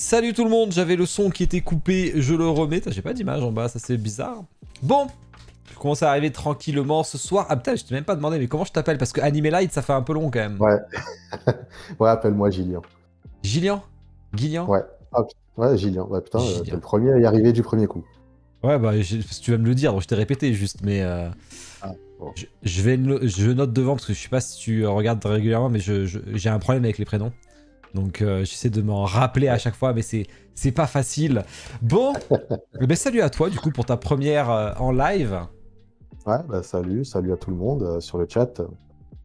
Salut tout le monde, j'avais le son qui était coupé, je le remets. J'ai pas d'image en bas, ça c'est bizarre. Bon, je commence à arriver tranquillement ce soir. Ah putain, je t'ai même pas demandé, mais comment je t'appelle? Parce que Anime Light, ça fait un peu long quand même. Ouais, ouais, appelle-moi Gillian. Gillian? Guillian? Ouais, hop. Ouais, Gillian. Ouais, putain, t'es Gillian. le premier à y arriver du premier coup. Ouais, bah, parce que tu vas me le dire, donc je t'ai répété juste, mais Ah, bon. je note devant parce que je sais pas si tu regardes régulièrement, mais j'ai un problème avec les prénoms. Donc j'essaie de m'en rappeler à Ouais, chaque fois, mais c'est pas facile. Bon, eh ben, salut à toi du coup pour ta première en live. ouais, bah, salut à tout le monde sur le chat.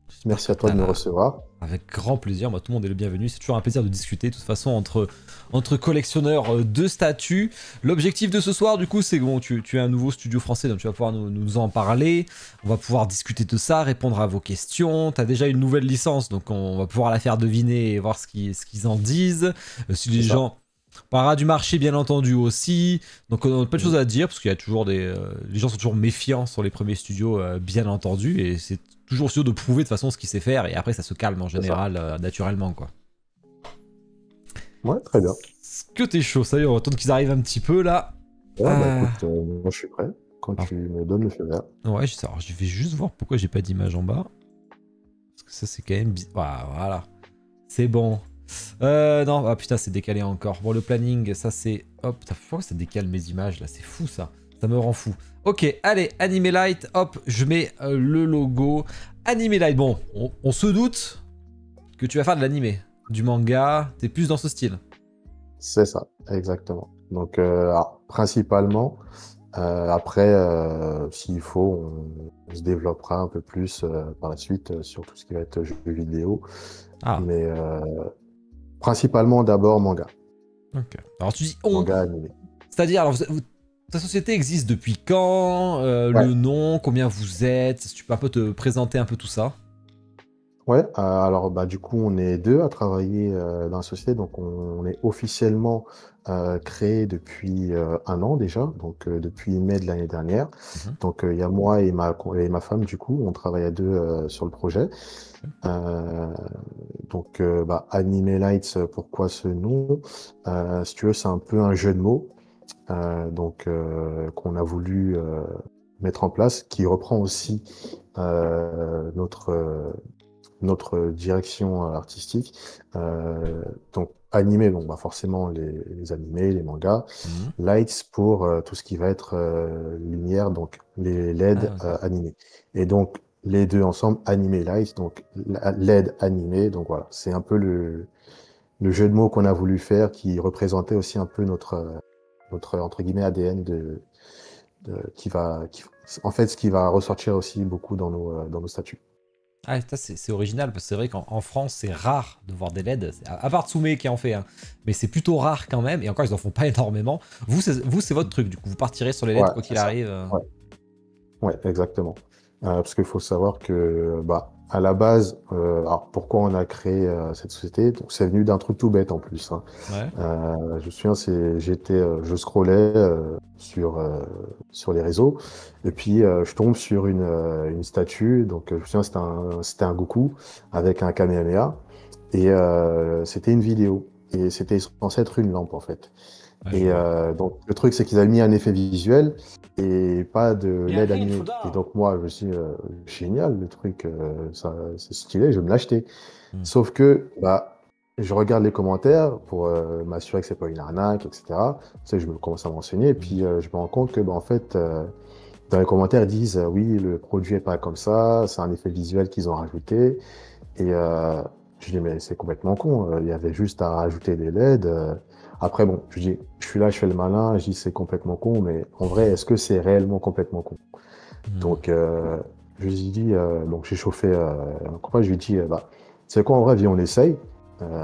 J'espère Merci que à toi t'as de me la... recevoir. Avec grand plaisir, moi tout le monde est le bienvenu, c'est toujours un plaisir de discuter de toute façon entre collectionneurs de statues. L'objectif de ce soir du coup c'est que bon, tu as un nouveau studio français donc tu vas pouvoir nous en parler, on va pouvoir discuter de ça, répondre à vos questions, tu as déjà une nouvelle licence donc on va pouvoir la faire deviner et voir ce qu'ils en disent. Si les C'est ça. gens... On parlera du marché bien entendu aussi, donc on a pas de choses Mhm. à dire parce qu'il y a toujours des... les gens sont toujours méfiants sur les premiers studios bien entendu et c'est toujours sûr de prouver de toute façon ce qu'il sait faire et après ça se calme en C'est ça. général naturellement quoi. Ouais, très bien. Est-ce que t'es chaud? Ça y est, on va attendre qu'ils arrivent un petit peu là. Ouais, bah Euh, écoute, moi je suis prêt quand alors, tu me donnes le feu vert. ouais, alors, je vais juste voir pourquoi j'ai pas d'image en bas. Parce que ça c'est quand même... Voilà. C'est bon. Non, ah putain c'est décalé encore. Bon le planning, ça c'est... Hop, putain, pourquoi ça décale mes images là? C'est fou ça. Ça me rend fou. Ok, allez, Anime Light, hop, je mets le logo. Anime Light, bon, on se doute que tu vas faire de l'animé. Du manga, t'es plus dans ce style. C'est ça, exactement. Donc, alors, principalement, après, s'il faut, on se développera un peu plus par la suite sur tout ce qui va être jeux vidéo. Ah, Mais principalement d'abord manga. ok. Alors tu dis on, Manga animé. c'est-à-dire, alors, ta société existe depuis quand? Ouais, Le nom, combien vous êtes? Si tu peux un peu te présenter un peu tout ça. ouais. Alors bah du coup on est deux à travailler dans la société, donc on est officiellement créé depuis un an déjà, donc depuis mai de l'année dernière. Mhm. Donc il y a moi et ma femme du coup, on travaille à deux sur le projet. Euh, donc bah, Anime Lights, pourquoi ce nom? Si tu veux, c'est un peu un jeu de mots. Qu'on a voulu mettre en place, qui reprend aussi notre direction artistique. Donc animé, donc bah forcément les animés, les mangas, Mhm. lights pour tout ce qui va être lumière, donc les LED Ah, ok. animés. Et donc les deux ensemble, animé lights, donc LED animé, donc voilà, c'est un peu le jeu de mots qu'on a voulu faire qui représentait aussi un peu notre entre guillemets ADN en fait ce qui va ressortir aussi beaucoup dans nos statuts. Ah, ça, c'est original, parce que c'est vrai qu'en France, c'est rare de voir des LED, à part Tsume qui en fait un, mais c'est plutôt rare quand même, et encore, ils en font pas énormément. Vous, c'est votre truc, du coup, vous partirez sur les LED Ouais, quoi c'est qu'il ça. arrive. Ouais, ouais, exactement. Parce qu'il faut savoir que bah à la base, alors pourquoi on a créé cette société? Donc c'est venu d'un truc tout bête en plus, hein. Ouais. Je me souviens, je scrollais sur les réseaux, et puis je tombe sur une statue. Donc, je me souviens, c'était un Goku avec un Kamehameha, et c'était une vidéo, et c'était censé être une lampe en fait. Ouais, je Et vois. donc, le truc, c'est qu'ils avaient mis un effet visuel et pas de LED animé. Et donc, moi, je me suis dit, génial, le truc, ça, c'est stylé, je vais me l'acheter. Hmm. Sauf que, bah, je regarde les commentaires pour m'assurer que c'est pas une arnaque, etc. Tu sais, je me commence à m'enseigner et Mhm. puis je me rends compte que, bah, en fait, dans les commentaires, ils disent oui, le produit est pas comme ça, c'est un effet visuel qu'ils ont rajouté. Et je dis, mais c'est complètement con, il y avait juste à rajouter des LED. Après, bon, je dis, je suis là, je fais le malin, je dis, c'est complètement con, mais en vrai, est-ce que c'est réellement complètement con? Hmm. Donc, je lui ai dit, donc j'ai chauffé un copain, je lui ai dit, bah, c'est quoi en vrai, viens, on essaye.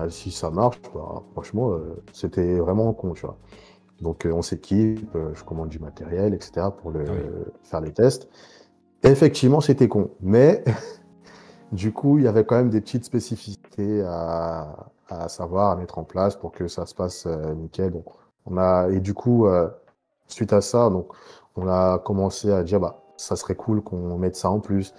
Si ça marche, bah, franchement, c'était vraiment con, tu vois. Donc, on s'équipe, je commande du matériel, etc., pour Ah oui. faire les tests. Et effectivement, c'était con. Mais, du coup, il y avait quand même des petites spécificités à savoir, à mettre en place pour que ça se passe nickel. Donc, et du coup, suite à ça, donc, on a commencé à dire, bah, ça serait cool qu'on mette ça en plus.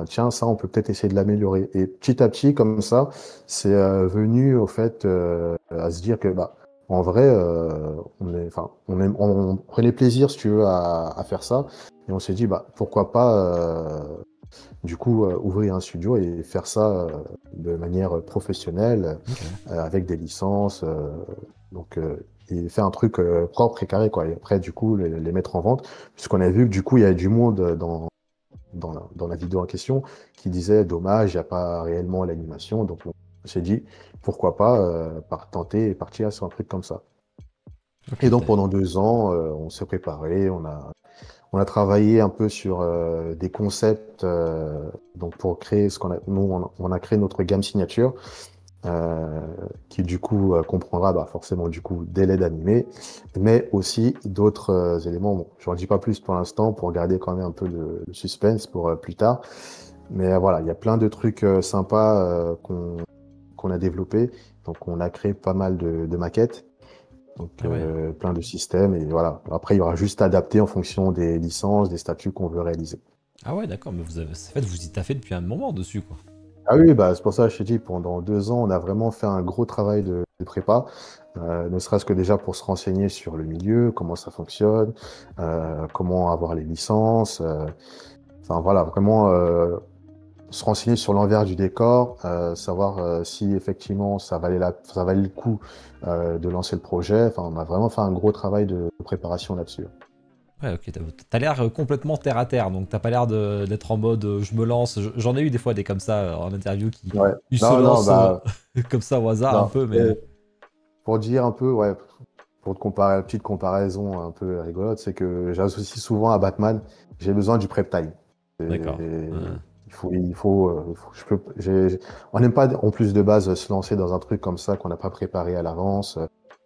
Tiens, ça, on peut peut-être essayer de l'améliorer. Et petit à petit, comme ça, c'est venu au fait à se dire que, bah, en vrai, on prenait plaisir, si tu veux, à faire ça. Et on s'est dit, bah, pourquoi pas, du coup, ouvrir un studio et faire ça de manière professionnelle, Ok. avec des licences, et faire un truc propre et carré, quoi. Et après, du coup, les mettre en vente, puisqu'on a vu que du coup, il y avait du monde dans la vidéo en question qui disait, dommage, il n'y a pas réellement l'animation. Donc, on s'est dit, pourquoi pas tenter et partir sur un truc comme ça. Ok, Et donc, pendant 2 ans, on s'est préparé, on a travaillé un peu sur des concepts, donc pour créer ce qu'on a, nous, on a créé notre gamme signature, qui du coup comprendra bah, forcément du coup des LED animés, mais aussi d'autres éléments. Bon, je n'en dis pas plus pour l'instant pour garder quand même un peu le suspense pour plus tard. Mais voilà, il y a plein de trucs sympas qu'on a développés. Donc on a créé pas mal de maquettes. Donc ah ouais. plein de systèmes et voilà. Après, il y aura juste à adapter en fonction des licences, des statuts qu'on veut réaliser. Ah ouais, d'accord, mais en fait, vous y taffez depuis un moment dessus, quoi. Ah oui, bah, c'est pour ça que je t'ai dit, pendant 2 ans, on a vraiment fait un gros travail de prépa, ne serait-ce que déjà pour se renseigner sur le milieu, comment ça fonctionne, comment avoir les licences, enfin voilà, vraiment se renseigner sur l'envers du décor, savoir si effectivement ça valait le coup de lancer le projet. Enfin, on a vraiment fait un gros travail de préparation là-dessus. Ouais, ok, t'as l'air complètement terre à terre, donc t'as pas l'air d'être en mode je me lance. J'en ai eu des fois des comme ça en interview qui Ouais. ils se Non, non, lancent bah, comme ça au hasard un non. peu, mais Pour dire un peu, ouais, pour te comparer, une petite comparaison un peu rigolote, c'est que j'associe souvent à Batman, j'ai besoin du prep time. d'accord. Et on n'aime pas, en plus de base, se lancer dans un truc comme ça qu'on n'a pas préparé à l'avance,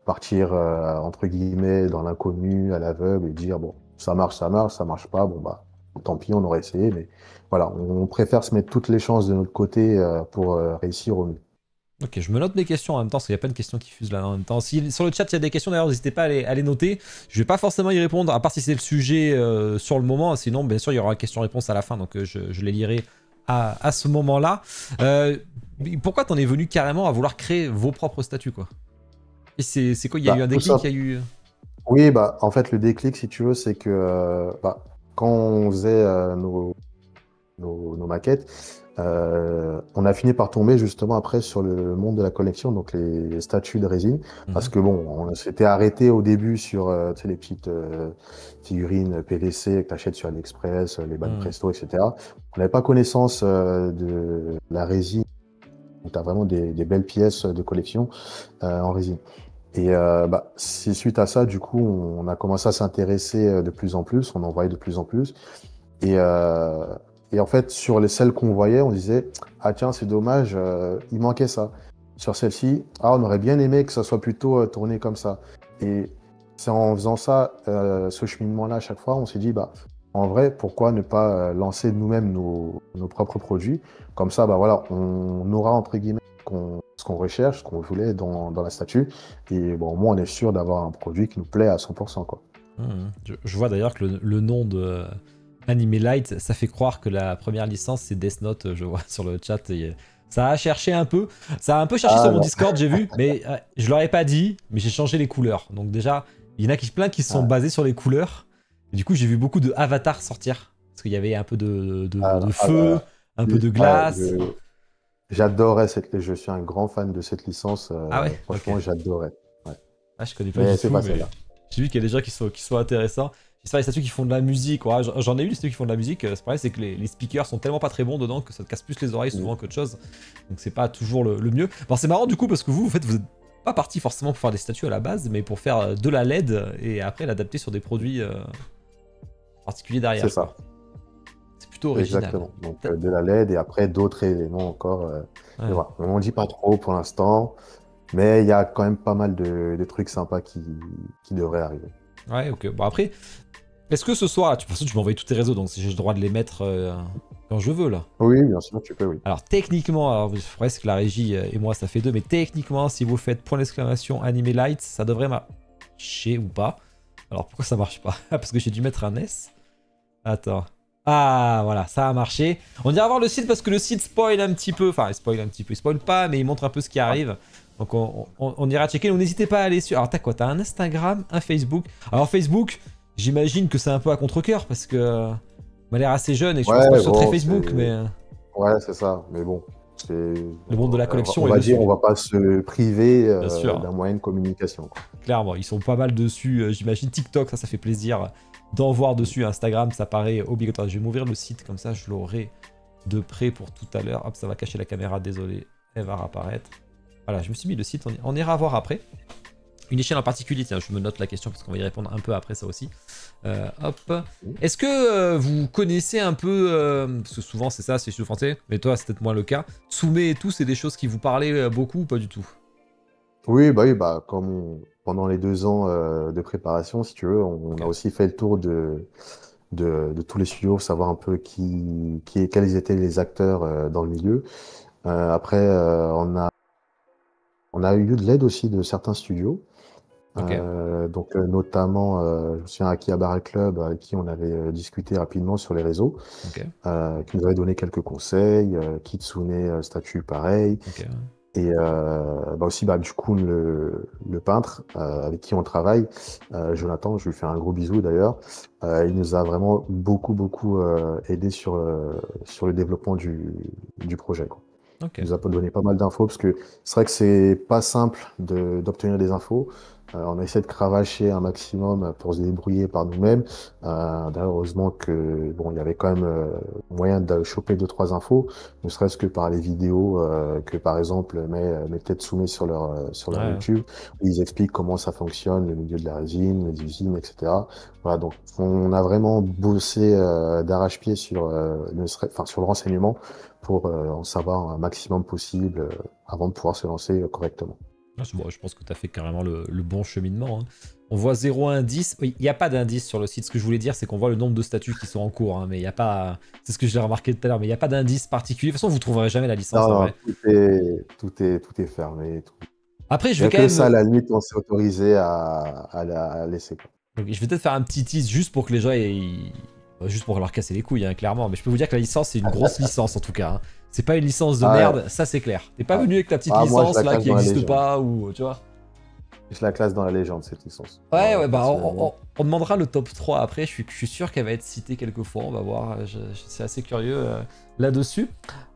partir, entre guillemets, dans l'inconnu, à l'aveugle, et dire, bon, ça marche pas, bon, bah, tant pis, on aurait essayé, mais voilà, on préfère se mettre toutes les chances de notre côté, pour réussir au mieux. Ok, je me note mes questions en même temps, parce qu'il y a plein de questions qui fusent là en même temps. Si sur le chat il y a des questions d'ailleurs, n'hésitez pas à les noter. Je vais pas forcément y répondre, à part si c'est le sujet sur le moment. Sinon, bien sûr, il y aura question-réponse à la fin, donc je les lirai à ce moment-là. Pourquoi t'en es venu carrément à vouloir créer vos propres statuts, quoi? Et c'est quoi? Il y a eu Bah, un tout déclic, ça. il y a eu. Oui, bah, en fait, le déclic, si tu veux, c'est que bah, quand on faisait nos maquettes, on a fini par tomber justement après sur le monde de la collection, donc les statues de résine, parce Mhm. que bon, on s'était arrêté au début sur tu sais, les petites figurines PVC que tu achètes sur AliExpress, les bandes Mhm. Presto, etc. On n'avait pas connaissance de la résine, donc tu as vraiment des belles pièces de collection en résine. Et bah, c'est suite à ça, du coup, on a commencé à s'intéresser de plus en plus, on en voyait de plus en plus. Et, euh, et en fait, sur les celles qu'on voyait, on disait, ah tiens, c'est dommage, il manquait ça. Sur celle-ci, ah, on aurait bien aimé que ça soit plutôt tourné comme ça. Et c'est en faisant ça, ce cheminement-là à chaque fois, on s'est dit, bah, en vrai, pourquoi ne pas lancer nous-mêmes nos propres produits? Comme ça, bah voilà, on aura entre guillemets ce qu'on recherche, ce qu'on voulait dans la statue. Et bon, au moins, on est sûr d'avoir un produit qui nous plaît à 100%, quoi. Mhm. Je vois d'ailleurs que le nom de Anime Light, ça fait croire que la première licence c'est Death Note, je vois sur le chat. Ça a cherché un peu. Ça a un peu cherché sur Ah mon non. Discord, j'ai vu, mais je leur ai pas dit, mais j'ai changé les couleurs. Donc déjà, il y en a plein qui se sont Ah, basés sur les couleurs. Et du coup, j'ai vu beaucoup de avatars sortir. Parce qu'il y avait un peu de feu, un peu de ouais, glace. j'adorais je suis un grand fan de cette licence. Ah ouais, ok. Franchement, j'adorais. Ouais. Ah, je connais pas Mais du c'est tout, pas mais celle-là. j'ai vu qu'il y a des gens qui sont intéressants. J'espère les statues qui font de la musique. Ouais, j'en ai eu des statues qui font de la musique. C'est pareil, c'est que les speakers sont tellement pas très bons dedans que ça te casse plus les oreilles Mm. souvent qu'autre chose. Donc c'est pas toujours le mieux. Bon, c'est marrant du coup parce que vous, en fait, vous êtes pas parti forcément pour faire des statues à la base, mais pour faire de la LED et après l'adapter sur des produits particuliers C'est derrière, quoi. ça, C'est plutôt original. exactement. Donc de la LED et après d'autres éléments encore. Mais Ouais. voilà, on n'en dit pas trop pour l'instant, mais il y a quand même pas mal de trucs sympas qui devraient arriver. Ouais, ok. Bon, après, est-ce que ce soir, de toute façon, tu m'as envoyé tous tes réseaux, donc j'ai le droit de les mettre quand je veux, là. Oui, bien sûr, tu peux, oui. Alors techniquement, alors presque la régie et moi ça fait deux, mais techniquement si vous faites point d'exclamation Anime Light, ça devrait marcher ou pas. Alors pourquoi ça marche pas? Parce que j'ai dû mettre un S. Attends. Ah voilà, ça a marché. On ira voir le site parce que le site spoil un petit peu. Enfin il spoil un petit peu, il spoil pas, mais il montre un peu ce qui arrive. Donc on ira checker. Donc n'hésitez pas à aller sur... Alors t'as quoi? T'as un Instagram, un Facebook. Alors Facebook, j'imagine que c'est un peu à contre-cœur parce que m'a l'air assez jeune et je pense pas que ce soit très bon, Facebook, mais ouais, c'est ça. Mais bon, c'est... le monde de la collection On est va dire, dessus. on va pas se priver Bien sûr, d'un moyen de communication, quoi. clairement, ils sont pas mal dessus. J'imagine TikTok, ça fait plaisir d'en voir dessus. Instagram, ça paraît obligatoire. Je vais m'ouvrir le site comme ça, je l'aurai de près pour tout à l'heure. Hop, ça va cacher la caméra, désolé, elle va réapparaître. Voilà, je me suis mis le site, on ira voir après. Une échelle en particulier, tiens, je me note la question parce qu'on va y répondre un peu après ça aussi. Hop. Est-ce que vous connaissez un peu, parce que souvent c'est ça, c'est chez le français, mais toi c'est peut-être moins le cas, Tsume et tout, c'est des choses qui vous parlaient beaucoup ou pas du tout? Oui, bah, pendant les 2 ans de préparation, si tu veux, on a Ok, aussi fait le tour de tous les studios, savoir un peu quels étaient les acteurs dans le milieu. Après, on a eu de l'aide aussi de certains studios. ok, Donc notamment, je me souviens Akihabara Club, avec qui on avait discuté rapidement sur les réseaux, ok, qui nous avait donné quelques conseils, Kitsune Statue pareil, ok. et bah aussi bah, du coup le peintre avec qui on travaille, Jonathan, je lui fais un gros bisou d'ailleurs, il nous a vraiment beaucoup aidé sur le développement du projet, quoi. Ok. Il nous a donné pas mal d'infos parce que c'est vrai que c'est pas simple d'obtenir des infos. On a essayé de cravacher un maximum pour se débrouiller par nous-mêmes. D'ailleurs, heureusement que bon, il y avait quand même moyen de choper 2, 3 infos, ne serait-ce que par les vidéos que par exemple met Tetsume sur Ouais, leur ouais. YouTube, où ils expliquent comment ça fonctionne, le milieu de la résine, les usines, etc. Voilà, donc on a vraiment bossé d'arrache-pied sur le renseignement pour en savoir un maximum possible avant de pouvoir se lancer correctement. Ah, bon, je pense que tu as fait carrément le bon cheminement, hein. On voit 0 indice. Oui, il n'y a pas d'indice sur le site. Ce que je voulais dire, c'est qu'on voit le nombre de statuts qui sont en cours, hein, mais il n'y a pas. C'est ce que j'ai remarqué tout à l'heure, mais il n'y a pas d'indice particulier. De toute façon, vous trouverez jamais la licence Non, en non, vrai. tout est fermé. Après, je Il n'y vais a quand que ça, à même. la limite, on s'est autorisé à laisser, quoi. Donc, je vais peut-être faire un petit tease juste pour que les gens juste pour leur casser les couilles, hein, clairement. Mais je peux vous dire que la licence, c'est une grosse licence en tout cas, hein. C'est pas une licence de Ah ouais, merde, ça c'est clair. T'es pas ouais. venu avec ta petite Ah, moi, je licence la là classe qui dans la n'existe légende. pas ou tu vois. Je la classe dans la légende, cette licence. Ouais, ouais, bah Personnellement. on demandera le top 3 après. Je suis sûr qu'elle va être citée quelques fois. On va voir. C'est assez curieux là-dessus.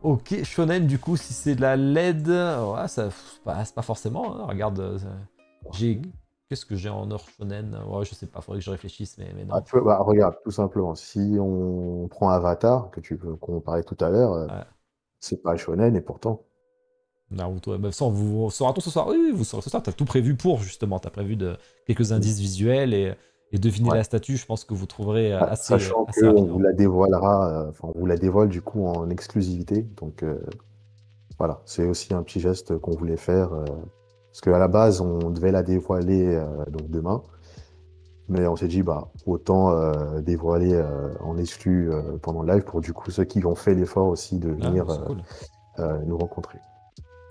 Ok, Shonen, du coup, si c'est de la LED, ouais, ça, c'est pas forcément, hein. Regarde, j'ai. Qu'est-ce que j'ai en or Shonen? Ouais, je sais pas, faudrait que je réfléchisse, mais Ah, non. bah, regarde, tout simplement, si on prend Avatar, qu'on parlait tout à l'heure, Ouais. c'est pas shonen et pourtant. Naruto, bah, ça, on saura tout ce soir. Oui, oui, vous saurez ce soir. T'as tout prévu pour, justement. T'as prévu quelques Mm. indices visuels et deviner Ouais. la statue. Je pense que vous trouverez Ah, sachant assez qu'on vous rapidement. la dévoilera, enfin, on vous la dévoile du coup en exclusivité. Donc voilà, c'est aussi un petit geste qu'on voulait faire. Parce qu'à la base, on devait la dévoiler donc demain. Mais on s'est dit, bah, autant dévoiler en exclu pendant le live pour du coup ceux qui ont fait l'effort aussi de Ah, venir c'est cool. nous rencontrer.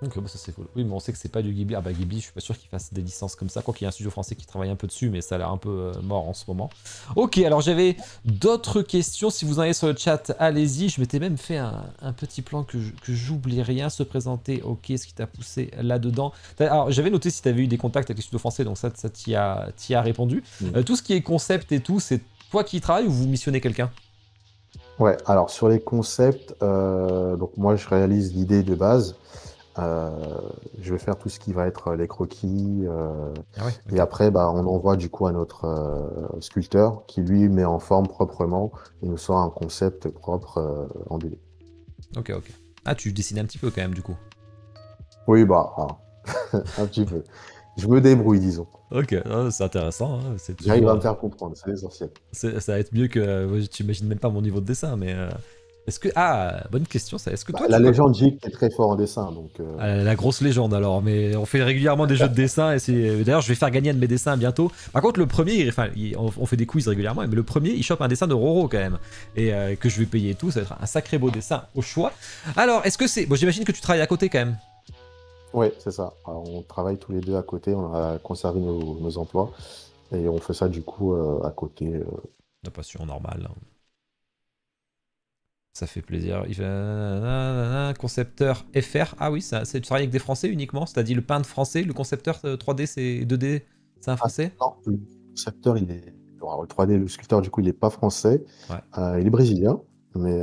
Donc bah, ça c'est cool. Oui, mais on sait que c'est pas du Ghibli. Ah bah Ghibli, je suis pas sûr qu'ils fassent des licences comme ça. Quoi qu'il y ait un studio français qui travaille un peu dessus, mais ça a l'air un peu mort en ce moment. Ok, alors j'avais d'autres questions. Si vous en avez sur le chat, allez-y. Je m'étais même fait un petit plan que j'oublie rien. Se présenter, ok, ce qui t'a poussé là-dedans. Alors j'avais noté si t'avais eu des contacts avec les studios français, donc ça t'y a répondu. Mm. Tout ce qui est concept et tout, c'est toi qui y travailles ou vous missionnez quelqu'un? Ouais, alors sur les concepts, donc moi je réalise l'idée de base. Euh, je vais faire tout ce qui va être les croquis. Ah ouais, Et ok. après, bah, on envoie du coup à notre sculpteur qui lui met en forme proprement et nous sort un concept propre en 2D. Ok, ok. Ah, tu dessines un petit peu quand même du coup. Oui, bah, un petit peu. Je me débrouille, disons. Ok, ah, c'est intéressant, hein. C'est J'arrive toujours. à me faire comprendre, c'est l'essentiel. Ça va être mieux que. Ouais, tu imagines même pas mon niveau de dessin, mais. Est-ce que. Ah, bonne question ça. Est-ce que Bah, toi la tu. légende dit que tu es très fort en dessin, donc Ah, la grosse légende alors, mais on fait régulièrement des jeux de dessin et c'est. D'ailleurs, je vais faire gagner un de mes dessins bientôt. Par contre, le premier, on fait des quiz régulièrement, mais le premier, il chope un dessin de Roro quand même. Et que je vais payer et tout, ça va être un sacré beau dessin au choix. Alors, est-ce que c'est. Bon, j'imagine que tu travailles à côté quand même. ouais, c'est ça. Alors, on travaille tous les deux à côté, on a conservé nos emplois et on fait ça du coup à côté. La passion normale. Ça fait plaisir. Il fait nanana, concepteur FR. Ah oui, ça, tu travailles avec des Français uniquement? C'est-à-dire le peintre français, le concepteur 3D, c'est 2D, c'est un Ah, Français? non, le concepteur, il est. Alors, le 3D, le sculpteur, du coup, il n'est pas français. Ouais. Il est brésilien. Mais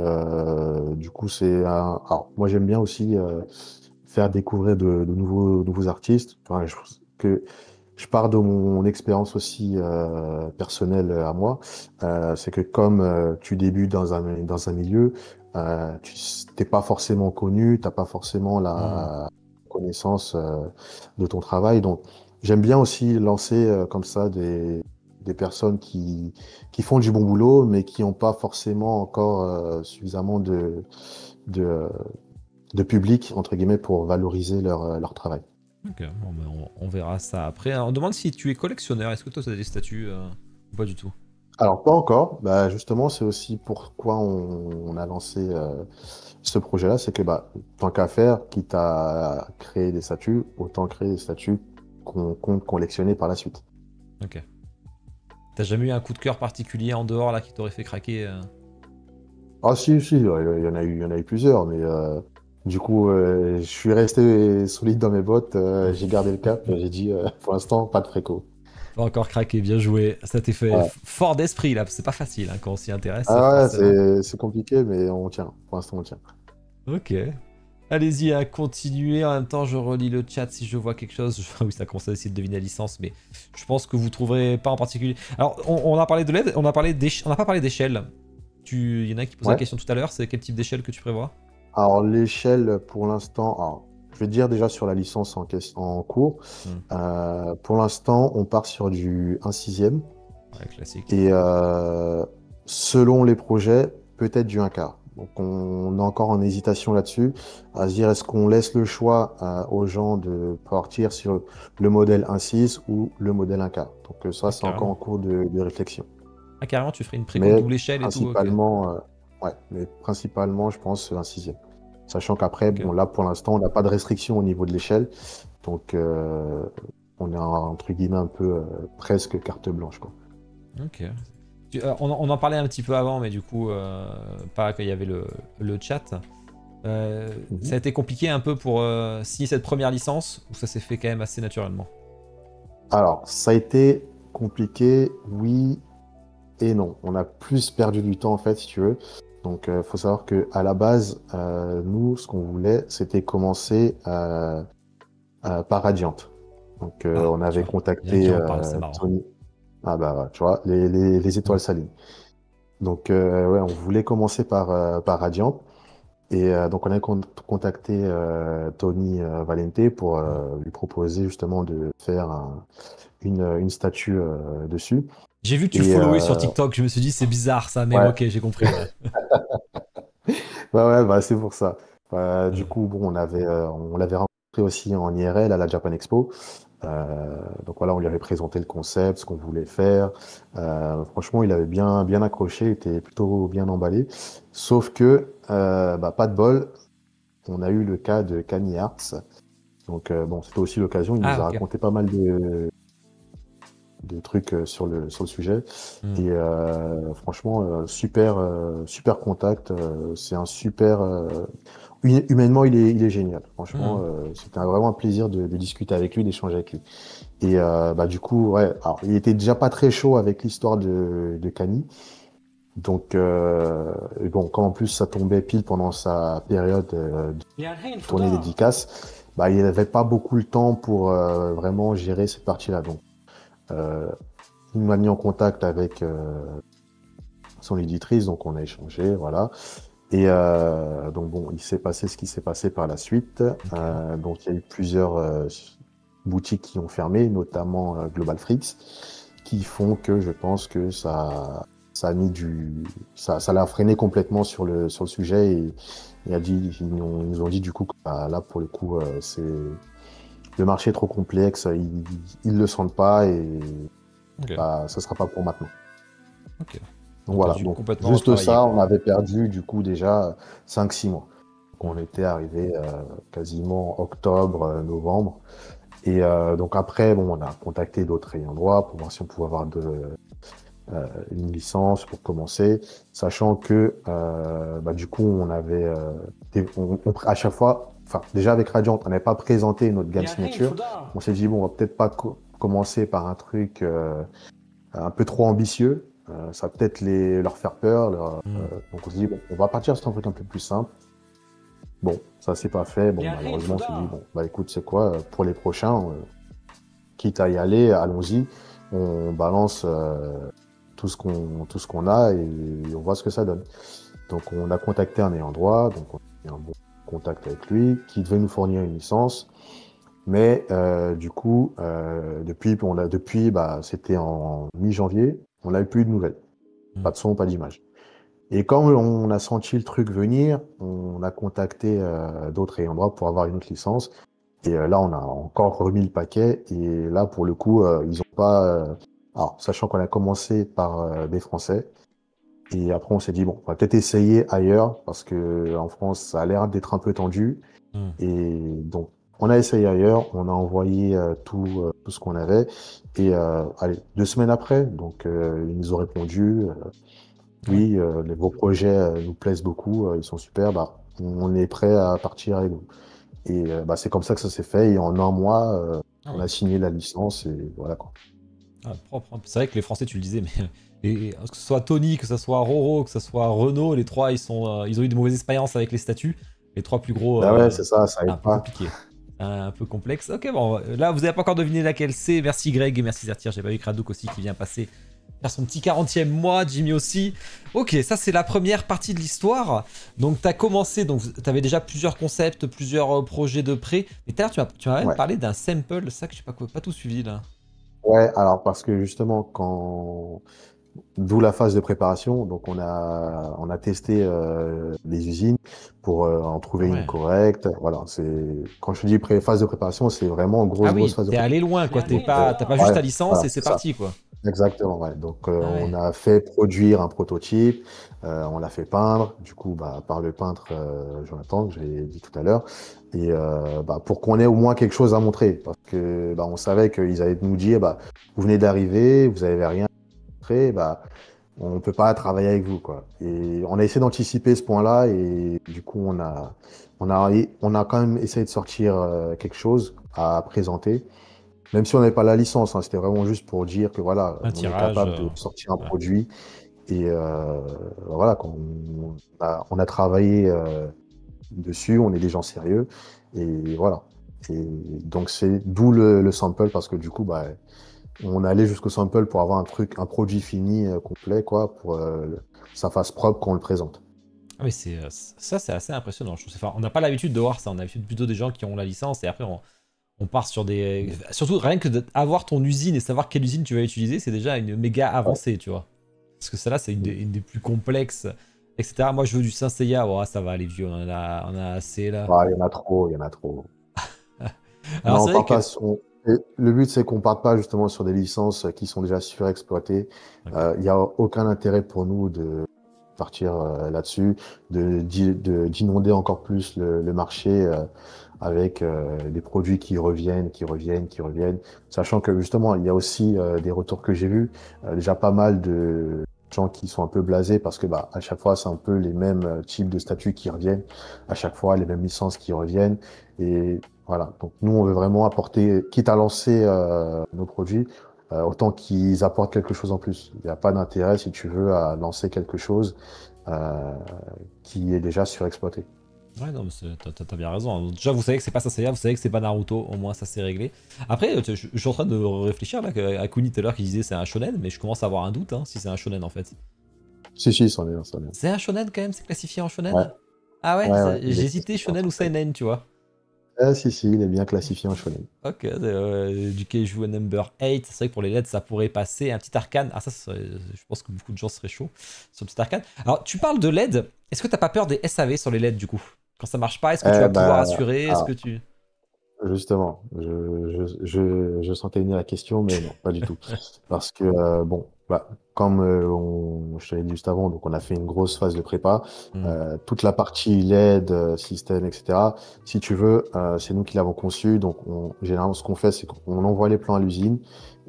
du coup, c'est alors, moi, j'aime bien aussi faire découvrir de nouveaux artistes. Enfin, que je pars de mon expérience aussi personnelle à moi. C'est que comme tu débutes dans un milieu, tu n'es pas forcément connu, tu n'as pas forcément Hmm. la connaissance de ton travail. Donc, j'aime bien aussi lancer comme ça des personnes qui font du bon boulot, mais qui n'ont pas forcément encore suffisamment de, euh, de public, entre guillemets, pour valoriser leur travail. Ok, bon, ben, on verra ça après. Alors, on demande si tu es collectionneur. Est-ce que toi, tu as des statues ou pas du tout? Alors, pas encore. Bah, justement, c'est aussi pourquoi on a lancé ce projet-là. C'est que, bah, tant qu'à faire, quitte à créer des statues, autant créer des statues qu'on compte collectionner par la suite. Ok. T'as jamais eu un coup de cœur particulier en dehors là qui t'aurait fait craquer Ah, si, si, il y en a eu plusieurs, mais du coup, je suis resté solide dans mes bottes. J'ai gardé le cap. J'ai dit, pour l'instant, pas de fréco. Pas encore craqué, bien joué. Ça t'est fait Ouais. fort d'esprit là, c'est pas facile hein, quand on s'y intéresse, Ah ouais, forcément. c'est compliqué, mais on tient. Pour l'instant, on tient. Ok. Allez-y, à continuer. En même temps, je relis le chat si je vois quelque chose. Oui, ça commence à essayer de deviner la licence, mais je pense que vous trouverez pas en particulier. Alors, on a parlé de LED, on a parlé on n'a pas parlé d'échelle. Il y en a qui posait la Ouais. question tout à l'heure, c'est quel type d'échelle que tu prévois? Alors, l'échelle, pour l'instant, alors, je vais dire déjà sur la licence en cours. Hmm. Pour l'instant, on part sur du 1/6 Ouais, classique. et selon les projets, peut-être du 1/4. Donc, on est encore en hésitation là-dessus, à se dire est-ce qu'on laisse le choix aux gens de partir sur le modèle 1/6 ou le modèle 1/4. Donc, ça, Ah, c'est encore en carrément. cours de réflexion. Ah, carrément, tu ferais une préco Mais double échelle et tout, ok. principalement, ouais, mais principalement, je pense, 1/6. Sachant qu'après, Ok. bon, là, pour l'instant, on n'a pas de restriction au niveau de l'échelle. Donc, on est, entre guillemets, un peu presque carte blanche, quoi. Ok. On en parlait un petit peu avant, mais du coup, pas quand il y avait le chat. Ça Mhm. a été compliqué un peu pour signer cette première licence, ou ça s'est fait quand même assez naturellement? Alors, ça a été compliqué, oui et non. On a plus perdu du temps, en fait, si tu veux. Donc, faut savoir que à la base, nous, ce qu'on voulait, c'était commencer par Radiant. Donc, Ah, on tu avait vois, bien qu'il contacté en parle, c'est marrant. Tony. Ah bah, ouais, tu vois, les Hmm. étoiles s'alignent. Donc, ouais, on voulait commencer par Radiant. Et donc, on a contacté Tony Valente pour Hmm. lui proposer justement de faire une statue dessus. J'ai vu que tu le Et followais sur TikTok, je me suis dit c'est bizarre ça, mais ouais, ok, j'ai compris, ouais. ouais, bah, c'est pour ça. Du Euh, coup, bon, on l'avait rencontré aussi en IRL à la Japan Expo. Donc voilà, on lui avait présenté le concept, ce qu'on voulait faire. Franchement, il avait bien accroché, il était plutôt bien emballé. Sauf que, bah, pas de bol, on a eu le cas de Kanye Arts. Donc bon, c'était aussi l'occasion, il nous Ah, a ok. raconté pas mal de trucs sur le sujet. Hmm. Et franchement, super contact. C'est un super. Humainement, il est génial. Franchement, Hmm. c'était vraiment un plaisir de discuter avec lui, d'échanger avec lui. Et bah, du coup, ouais, alors, il était déjà pas très chaud avec l'histoire de Kanye. Donc, et bon, quand en plus ça tombait pile pendant sa période de tournée dédicace, bah, il n'avait pas beaucoup le temps pour vraiment gérer cette partie-là. Donc, euh, il m'a mis en contact avec son éditrice, donc on a échangé, voilà. Et donc bon, il s'est passé ce qui s'est passé par la suite. Ok. Donc il y a eu plusieurs boutiques qui ont fermé, notamment Global Freaks, qui font que je pense que ça a mis ça l'a freiné complètement sur le sujet et ils nous ont dit du coup que bah, là pour le coup le marché est trop complexe, ils le sentent pas et Ok. bah, ça sera pas pour maintenant. Ok. Donc Donc t'as voilà, dû donc complètement juste retravailler, ça, quoi. on avait perdu du coup déjà 5-6 mois. Donc on Hmm. était arrivé quasiment octobre, novembre. Et donc après, bon, on a contacté d'autres ayants droit pour voir si on pouvait avoir une licence pour commencer, sachant que du coup on avait à chaque fois, enfin déjà avec Radiant, on n'avait pas présenté notre gamme signature. On s'est dit bon, on va peut-être pas commencer par un truc un peu trop ambitieux. Ça va peut-être leur faire peur. Donc on s'est dit bon, on va partir sur un truc un peu plus simple. Bon, ça s'est pas fait. Bon, malheureusement, on s'est dit bon, bah écoute, c'est quoi, pour les prochains, quitte à y aller, allons-y. On balance tout ce qu'on a et on voit ce que ça donne. Donc on a contacté un ayant droit, donc on a eu un bon contact avec lui, qui devait nous fournir une licence. Mais du coup, depuis, c'était en mi-janvier, on n'a eu plus de nouvelles. Pas de son, pas d'image. Et quand on a senti le truc venir, on a contacté d'autres ayants droit pour avoir une autre licence. Et là, on a encore remis le paquet. Et là, pour le coup, ils ont pas. Alors, sachant qu'on a commencé par des Français. Et après, on s'est dit, bon, on va peut-être essayer ailleurs, parce que en France, ça a l'air d'être un peu tendu. Et donc, on a essayé ailleurs, on a envoyé tout ce qu'on avait. Et allez, 2 semaines après, donc ils nous ont répondu, oui, vos projets nous plaisent beaucoup, ils sont super, bah, on est prêt à partir avec vous. Et c'est comme ça que ça s'est fait. Et en un mois, on a signé la licence et voilà quoi. Ah, propre, hein. C'est vrai que les Français, tu le disais, mais que ce soit Tony, que ce soit Roro, que ce soit Renault, les trois, ils ont eu de mauvaises expériences avec les statuts. Les trois plus gros, Ah ouais, c'est ça, ça c'est aide un peu pas. compliqué. Un peu complexe. Ok, bon, là, vous n'avez pas encore deviné laquelle c'est. Merci Greg et merci Zertir. J'ai pas vu Kradouk aussi qui vient passer faire son petit 40e mois, Jimmy aussi. Ok, ça c'est la première partie de l'histoire. Donc tu as commencé, donc tu avais déjà plusieurs concepts, plusieurs projets de prêt. Et tout à l'heure, tu m'as même Ouais. parlé d'un sample, ça que je n'ai pas tout suivi là. Ouais, alors parce que justement, d'où la phase de préparation, donc on a testé les usines pour en Ah trouver une ouais. correcte. Voilà, quand je dis phase de préparation, c'est vraiment une Ah grosse oui, phase de t'es allé préparation. loin quoi, t'as pas juste Ouais, ta licence voilà, et c'est c'est ça. parti quoi. Exactement, ouais. Donc, Ah on ouais. a fait produire un prototype, on l'a fait peindre, du coup, par le peintre Jonathan, que j'ai dit tout à l'heure, et pour qu'on ait au moins quelque chose à montrer, parce que on savait qu'ils allaient nous dire, vous venez d'arriver, vous n'avez rien montré, on peut pas travailler avec vous, quoi. Et on a essayé d'anticiper ce point-là, et du coup, on a quand même essayé de sortir quelque chose à présenter. Même si on n'avait pas la licence, hein, c'était vraiment juste pour dire que voilà, Un on est tirage. capable de sortir un Ouais. produit. Et voilà, on a travaillé dessus, on est des gens sérieux. Et voilà. Et donc c'est d'où le sample, parce que du coup, on allait jusqu'au sample pour avoir un produit fini complet, quoi, pour ça fasse propre quand on le présente. Ah oui, ça c'est assez impressionnant. Je trouve. Enfin, on n'a pas l'habitude de voir ça, on a l'habitude plutôt des gens qui ont la licence et après on part sur des... Surtout rien que d'avoir ton usine et savoir quelle usine tu vas utiliser, c'est déjà une méga Ouais. avancée, tu vois. Parce que celle-là, c'est une des plus complexes, etc. Moi, je veux du Saint Seiya. Oh, ça va, les vieux, on a assez là. Ah, il y en a trop, il y en a trop. Alors, Non, c'est on vrai part que. pas. Le but, c'est qu'on parte pas justement sur des licences qui sont déjà surexploitées. Ok. Il n'y a aucun intérêt pour nous de partir là-dessus, d'inonder encore plus le marché avec des produits qui reviennent, qui reviennent. Sachant que justement, il y a aussi des retours que j'ai vus, déjà pas mal de gens qui sont un peu blasés parce que à chaque fois, c'est un peu les mêmes types de statuts qui reviennent, à chaque fois les mêmes licences qui reviennent. Et voilà, donc nous, on veut vraiment apporter, quitte à lancer nos produits, autant qu'ils apportent quelque chose en plus. Il n'y a pas d'intérêt, si tu veux, à lancer quelque chose euh, qui est déjà surexploité. Ouais, non, mais t'as bien raison. Hein. Déjà, vous savez que c'est pas Saint Seiya, vous savez que c'est pas Naruto, au moins ça c'est réglé. Après, je suis en train de réfléchir là, à Kuni tout à l'heure qui disait c'est un shonen, mais je commence à avoir un doute hein, si c'est un shonen en fait. Si, si, c'en est un, c'en est un. C'est un shonen quand même, c'est classifié en Ouais, shonen? Ah ouais, ouais, ouais, il est j'hésitais classifié en shonen ou shonen. seinen, tu vois. Ah, si, si, il est bien classifié en shonen. Ok, du Keiju number 8, c'est vrai que pour les LED ça pourrait passer. Un petit arcane, ah je pense que beaucoup de gens seraient chauds sur le petit arcane. Alors tu parles de LED, est-ce que t'as pas peur des SAV sur les LED du coup? Quand ça marche pas, est-ce que tu Eh vas pouvoir ben, assurer? Est-ce que alors, tu... justement, je sentais venir la question, mais non, pas du tout. Parce que, bon, comme je te l'ai dit juste avant, donc on a fait une grosse phase de prépa, Hmm. toute la partie LED, système, etc., si tu veux, c'est nous qui l'avons conçu, donc généralement, ce qu'on fait, c'est qu'on envoie les plans à l'usine,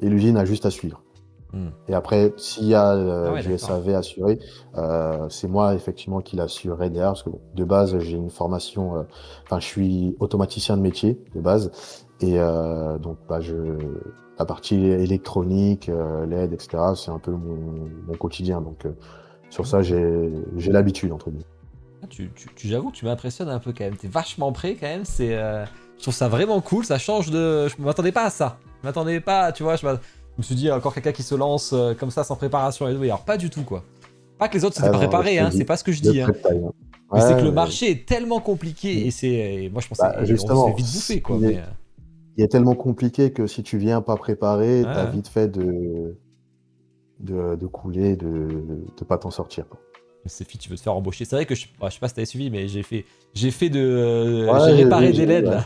et l'usine a juste à suivre. Hmm. Et après, s'il y a Ah ouais, du d'accord. SAV assuré, c'est moi effectivement qui l'assurerai derrière, parce que bon, de base, j'ai une formation, enfin, je suis automaticien de métier de base, et donc bah, la partie électronique, LED, etc., c'est un peu mon quotidien. Donc sur ça, Ok. j'ai l'habitude entre guillemets. Ah, j'avoue que tu m'impressionnes un peu quand même. T'es vachement prêt quand même. Je trouve ça vraiment cool. Ça change de. Je m'attendais pas à ça. Je m'attendais pas, tu vois. Je me suis dit encore quelqu'un qui se lance comme ça sans préparation et tout. Et alors pas du tout quoi. Pas que les autres s'étaient Ah pas non, je préparés, te hein. C'est dis, pas ce que je le dis, hein. prêt de taille, hein. Mais c'est que Ouais, le mais marché est tellement compliqué et c'est. Et moi je pensais. bah, Et on se fait justement, vite bouffer quoi. Mais. il est tellement compliqué que si tu viens pas préparé, Ouais, t'as ouais. vite fait de couler, de pas t'en sortir, quoi. Sophie, tu veux te faire embaucher. C'est vrai que je sais pas si t'avais suivi, mais j'ai Ouais, réparé j'ai des vu, LED ouais. là.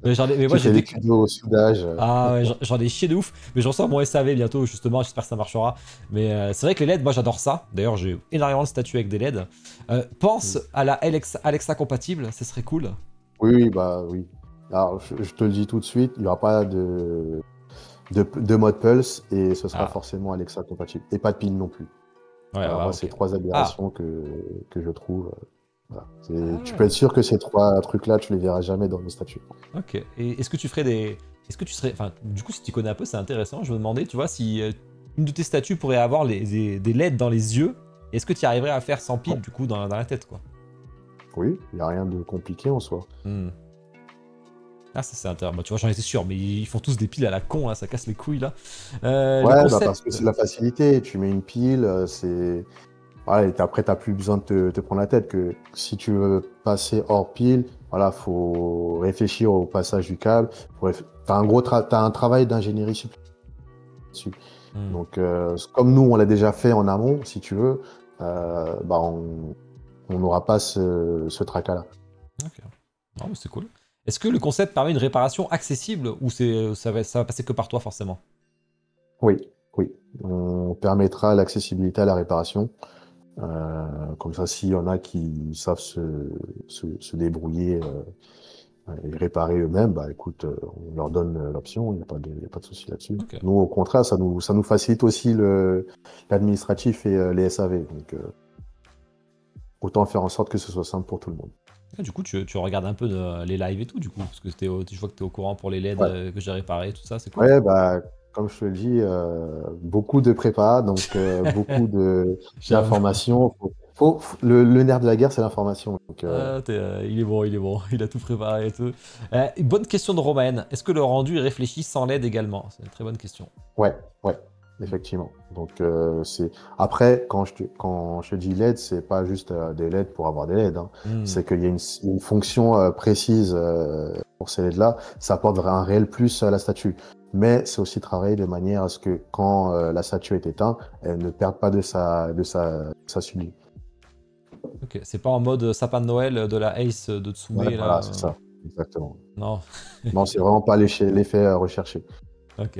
Mais moi Tu j'ai fais des des. cudos au soudage. Ah ouais, j'en ai chié de ouf, mais j'en sors mon SAV bientôt justement, j'espère que ça marchera. Mais c'est vrai que les LED, moi j'adore ça. D'ailleurs, j'ai énormément de statues avec des LED. Pense à la Alexa compatible, ce serait cool. Oui, oui, bah oui. Alors, je te le dis tout de suite, il n'y aura pas de mode Pulse et ce sera Ah, forcément Alexa compatible. Et pas de pile non plus. ouais, Voilà, ouais, moi, c'est ok. trois Ah, aberrations que je trouve. Voilà. ah Tu peux être ouais, sûr que ces trois trucs-là, tu les verras jamais dans mes statuts. ok. Et est-ce que tu ferais des. Est-ce que tu serais. Enfin, du coup, si tu connais un peu, c'est intéressant. Je me demandais, tu vois, si une de tes statues pourrait avoir des LED dans les yeux, est-ce que tu y arriverais à faire sans Ouais. pile, du coup, dans la tête, quoi? Oui, il n'y a rien de compliqué en soi. Hmm. Ah, ça c'est intéressant. Bah, tu vois, j'en étais sûr, mais ils font tous des piles à la con, là, ça casse les couilles, là. Le Ouais, bah parce que concept. c'est de la facilité. Tu mets une pile, c'est. Voilà, et après, t'as plus besoin de te prendre la tête. Que si tu veux passer hors pile, voilà, faut réfléchir au passage du câble. T'as un t'as un travail d'ingénierie dessus. Hmm. Donc, comme nous, on l'a déjà fait en amont, si tu veux, bah, on n'aura pas ce tracas-là. Ok. Non, mais c'est cool. Est-ce que le concept permet une réparation accessible ou ça va passer que par toi forcément? Oui, oui. On permettra l'accessibilité à la réparation. Comme ça, s'il y en a qui savent se débrouiller et réparer eux-mêmes, bah écoute, on leur donne l'option, il n'y a pas de souci là-dessus. Ok. Nous, au contraire, ça nous facilite aussi l'administratif et les SAV. Donc, autant faire en sorte que ce soit simple pour tout le monde. Ah, du coup, tu regardes un peu les lives et tout, du coup, parce que je vois que tu es au courant pour les LED Ouais, que j'ai réparés, tout ça, c'est cool. ouais, bah, comme je te le dis, beaucoup de prépa, donc beaucoup J'avoue. d'informations. Le nerf de la guerre, c'est l'information. Donc, Ah, il est bon, il est bon, il a tout préparé et tout. Bonne question de Romaine. Est-ce que le rendu est réfléchi sans LED également? C'est une très bonne question. ouais, ouais, effectivement. Donc, c'est après quand je te dis LED, c'est pas juste des LED pour avoir des LED, hein. Hmm. C'est qu'il y a une fonction précise pour ces LED-là. Ça apporte un réel plus à la statue. Mais c'est aussi travailler de manière à ce que quand la statue est éteinte, elle ne perde pas sa sublime. Ok, c'est pas en mode sapin de Noël de la Ace de Ouais, Tsume voilà, là. c'est ça, exactement. Non. Non, c'est vraiment pas l'effet recherché. Ok.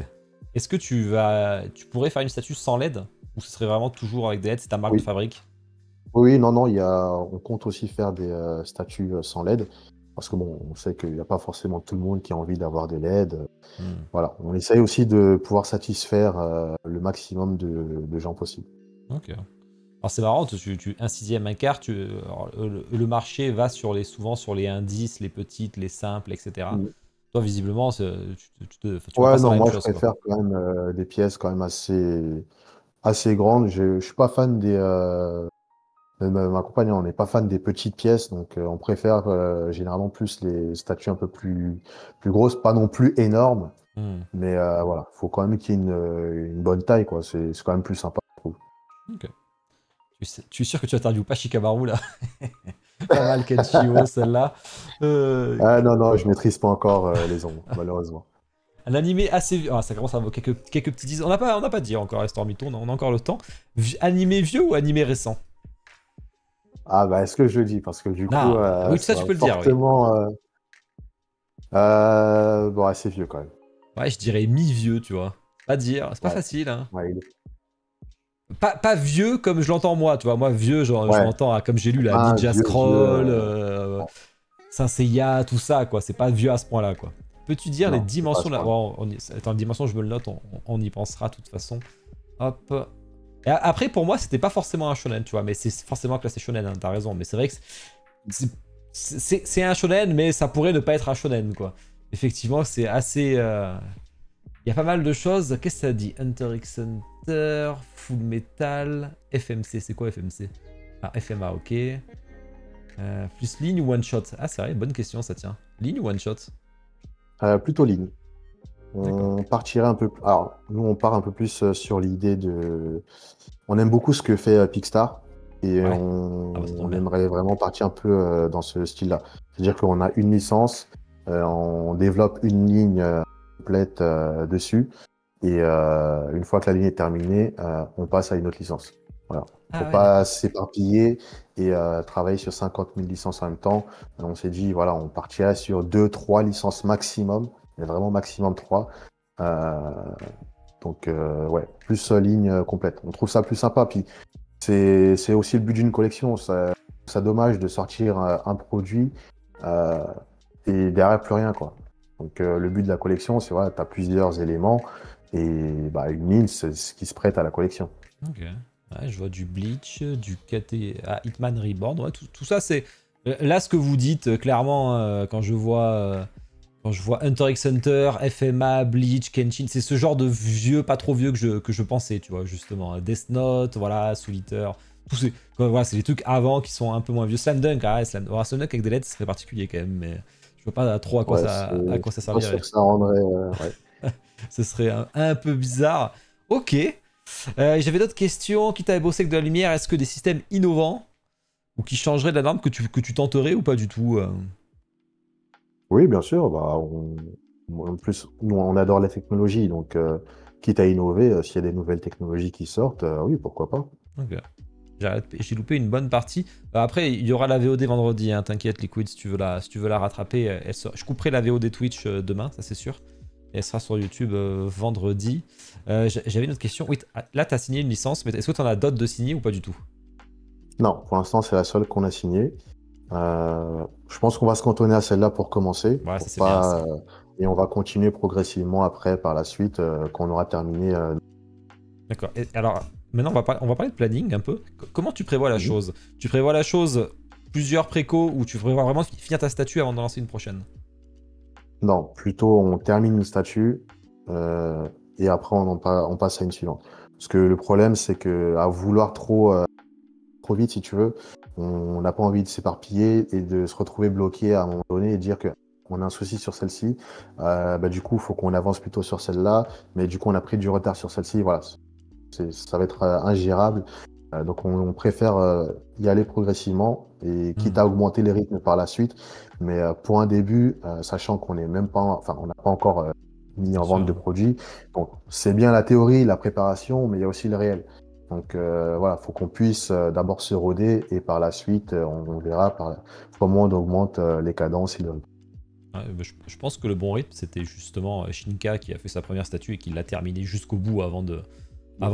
Est-ce que tu pourrais faire une statue sans LED ou ce serait vraiment toujours avec des LED, c'est ta marque de Oui, fabrique? oui, non, non, on compte aussi faire des statues sans LED. Parce que bon, on sait qu'il n'y a pas forcément tout le monde qui a envie d'avoir des LED. Hmm. Voilà, on essaye aussi de pouvoir satisfaire le maximum de gens possible. Ok. Alors c'est marrant, un sixième, un quart, alors, le marché va souvent sur les indices, les petites, les simples, etc. Mm. Toi, visiblement, tu vas pas Ouais, sur non, la même moi je chose, quoi. préfère quand même des pièces quand même assez grandes. Je suis pas fan ma compagne, on n'est pas fan des petites pièces, donc on préfère généralement plus les statues un peu plus grosses, pas non plus énormes, Hmm. mais voilà, faut quand même qu'il y ait une bonne taille, quoi. C'est quand même plus sympa, je trouve. Ok. Tu es sûr que tu interviews pas Shikamaru, là? Pas mal, Kenshio, celle-là. Euh, Ah non, non, je maîtrise pas encore les ombres, malheureusement. un animé assez vieux. Ah, ça commence à avoir quelques petits 10. On n'a pas dit encore, Stormito, on a encore le temps. Animé vieux ou animé récent? Ah bah est-ce que je le dis? Parce que du coup, Ah, oui, tout ça, ça tu va peux le dire, oui. fortement... bon, assez vieux quand même. Ouais, je dirais mi-vieux, tu vois. Pas dire, c'est pas Ouais, facile, hein. ouais, Pas vieux comme je l'entends moi, tu vois. Moi, vieux, genre, je ouais. l'entends comme j'ai lu C'est la pas un Ninja vieux, vieux... Scroll, ouais. Saint Seiya, tout ça, quoi. C'est pas vieux à ce point-là, quoi. Peux-tu dire les Non, c'est pas à dimensions ce de la... point-là. Bon, attends, les dimensions, je me le note, on y pensera, de toute façon. Hop. Et après, pour moi, c'était pas forcément un shonen, tu vois, mais c'est forcément classé shonen, hein, t'as raison. Mais c'est vrai que c'est un shonen, mais ça pourrait ne pas être un shonen, quoi. Effectivement, c'est assez... Il y a pas mal de choses. Qu'est-ce que ça dit? Hunter x Hunter, Full Metal, FMC. C'est quoi FMC? Ah, FMA, ok. Plus ligne ou one shot? Ah, c'est vrai, bonne question, ça tient. Ligne ou one shot? Plutôt ligne. D'accord. On partirait un peu. Alors, nous, on part un peu plus sur l'idée de. On aime beaucoup ce que fait Pixar et Ouais. Ah bah ça tombe on bien. aimerait vraiment partir un peu dans ce style-là. C'est-à-dire qu'on a une licence, on développe une ligne complète dessus et une fois que la ligne est terminée, on passe à une autre licence. Voilà. Pour Ah ouais, pas d'accord. s'éparpiller et travailler sur 50 000 licences en même temps, on s'est dit, voilà, on partirait sur 2, 3 licences maximum, mais vraiment maximum 3. Euh, ouais, plus ligne complète. On trouve ça plus sympa. Puis c'est aussi le but d'une collection. C'est dommage de sortir un produit euh, et derrière plus rien, quoi. Donc le but de la collection, c'est voilà, tu as plusieurs éléments et bah, une ligne, c'est ce qui se prête à la collection. Ok. Ouais, je vois du Bleach, du KT, ah, Hitman Reborn. Ouais, tout ça, c'est. Là, ce que vous dites, clairement, quand je vois Hunter x Hunter, FMA, Bleach, Kenshin, c'est ce genre de vieux, pas trop vieux que je pensais, tu vois, justement. Death Note, voilà, Soul Eater. Voilà, c'est les trucs avant qui sont un peu moins vieux. Slam Dunk, ah, ouais, Slam Dunk avec des lettres, ce serait particulier quand même, mais je vois pas trop Ouais, à quoi ça c'est pas sûr servirait. que ça rendrait. Ouais. Ce serait un peu bizarre. Ok. J'avais d'autres questions. Quitte à bosser avec de la lumière, est-ce que des systèmes innovants ou qui changeraient de la norme que tu tenterais ou pas du tout Oui, bien sûr. Bah, en plus, nous, on adore la technologie. Donc, quitte à innover, s'il y a des nouvelles technologies qui sortent, oui, pourquoi pas. Ok. J'ai loupé une bonne partie. Après, il y aura la VOD vendredi, hein, t'inquiète, Liquid, si tu veux la rattraper. Je couperai la VOD Twitch demain, ça c'est sûr. Et elle sera sur YouTube vendredi. J'avais une autre question. Oui, là, t'as signé une licence, mais est-ce que t'en as d'autres de signer ou pas du tout? Non, pour l'instant, c'est la seule qu'on a signée. Je pense qu'on va se cantonner à celle-là pour commencer, Ouais, ça pour c'est bien ça. pas, et on va continuer progressivement après, par la suite, quand on aura terminé. D'accord. Et alors, maintenant, on va parler de planning un peu. Comment tu prévois la Mhm. chose? Tu prévois la chose plusieurs précos ou tu prévois vraiment finir ta statue avant de lancer une prochaine? Non, plutôt on termine une statue et après on passe à une suivante. Parce que le problème, c'est que à vouloir trop vite, si tu veux, on n'a pas envie de s'éparpiller et de se retrouver bloqué à un moment donné et dire que on a un souci sur celle-ci. Bah, du coup, il faut qu'on avance plutôt sur celle-là, mais du coup, on a pris du retard sur celle-ci. Voilà, ça va être ingérable. Donc on préfère y aller progressivement et quitte Hmm. à augmenter les rythmes par la suite. Mais pour un début, sachant qu'on n'est même pas, enfin on n'a pas encore mis Bien en vente de sûr. produits, donc c'est bien la théorie, la préparation, mais il y a aussi le réel. Donc voilà, faut qu'on puisse d'abord se roder et par la suite on verra comment on augmente les cadences et le rythme. Ouais, bah, je pense que le bon rythme, c'était justement Shinka qui a fait sa première statue et qui l'a terminée jusqu'au bout avant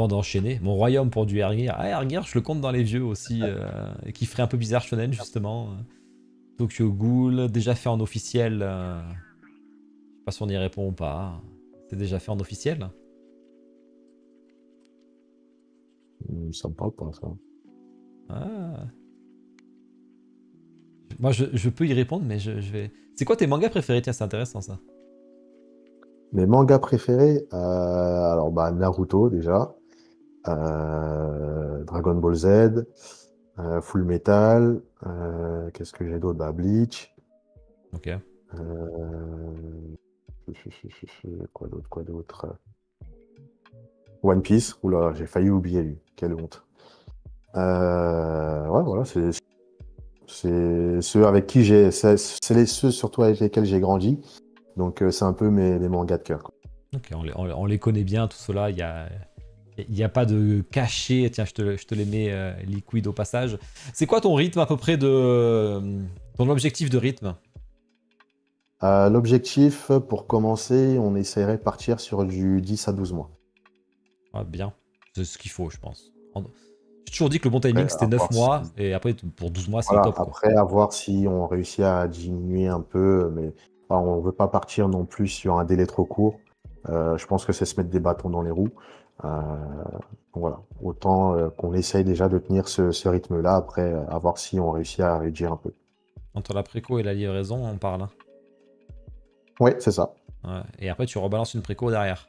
d'enchaîner. Mon royaume pour du Ergir. Ah, Ergir, je le compte dans les vieux aussi, et qui ferait un peu bizarre shonen, justement. Tokyo Ghoul, déjà fait en officiel. Je sais pas si on y répond ou pas. C'est déjà fait en officiel? Ça me parle pas ça. Ah. Moi, je peux y répondre, mais je vais. C'est quoi tes mangas préférés? Tiens, c'est intéressant ça. Mes mangas préférés, alors bah Naruto déjà, Dragon Ball Z, Full Metal, qu'est-ce que j'ai d'autre? Bah, Bleach, Ok. euh, quoi d'autre? One Piece, oula, j'ai failli oublier lui, quelle honte. Ouais, voilà, c'est ceux avec qui c'est ceux surtout avec lesquels j'ai grandi, donc c'est un peu mes mangas de cœur, quoi. Ok, on les connaît bien, tout cela. Il y a pas de cachet. Tiens, je te les mets liquide au passage. C'est quoi ton rythme à peu près ton objectif de rythme? L'objectif, pour commencer, on essaierait de partir sur du 10 à 12 mois. Ah, bien. C'est ce qu'il faut, je pense. J'ai toujours dit que le bon Après, timing, c'était à 9 voir si, mois. Et après, pour 12 mois, c'est le voilà, top, quoi. après, à voir si on réussit à diminuer un peu, mais enfin, on ne veut pas partir non plus sur un délai trop court. Je pense que c'est se mettre des bâtons dans les roues. Donc voilà, autant qu'on essaye déjà de tenir ce rythme-là, après, à voir si on réussit à réduire un peu. Entre la préco et la livraison, on parle. Hein. Oui, c'est ça. Ouais. Et après, tu rebalances une préco derrière.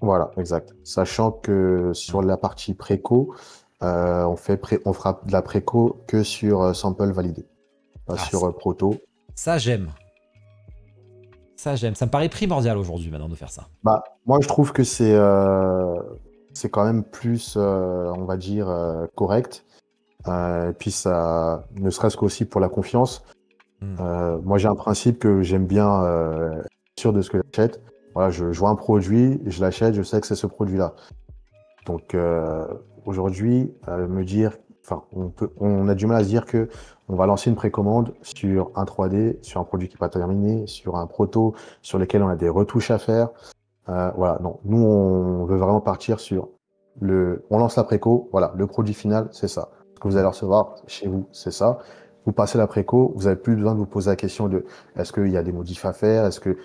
Voilà, exact. Sachant que Ouais. sur la partie préco, on fera de la préco que sur sample validé, pas Ah, sur proto. ça, j'aime. Ça, j'aime. Ça me paraît primordial aujourd'hui, maintenant, de faire ça. Bah, moi, je trouve que c'est quand même plus, on va dire, correct. Et puis ça, ne serait-ce qu'aussi pour la confiance. Hmm. Moi, j'ai un principe que j'aime bien être sûr de ce que j'achète. Voilà, je vois un produit, je l'achète, je sais que c'est ce produit-là. Donc aujourd'hui, me dire, enfin, on a du mal à se dire que on va lancer une précommande sur un 3D, sur un produit qui n'est pas terminé, sur un proto sur lequel on a des retouches à faire. Voilà, non, nous on veut vraiment partir sur on lance la préco, voilà, le produit final, c'est ça. Ce que vous allez recevoir chez vous, c'est ça. Vous passez la préco, vous n'avez plus besoin de vous poser la question de est-ce qu'il y a des modifs à faire, est-ce que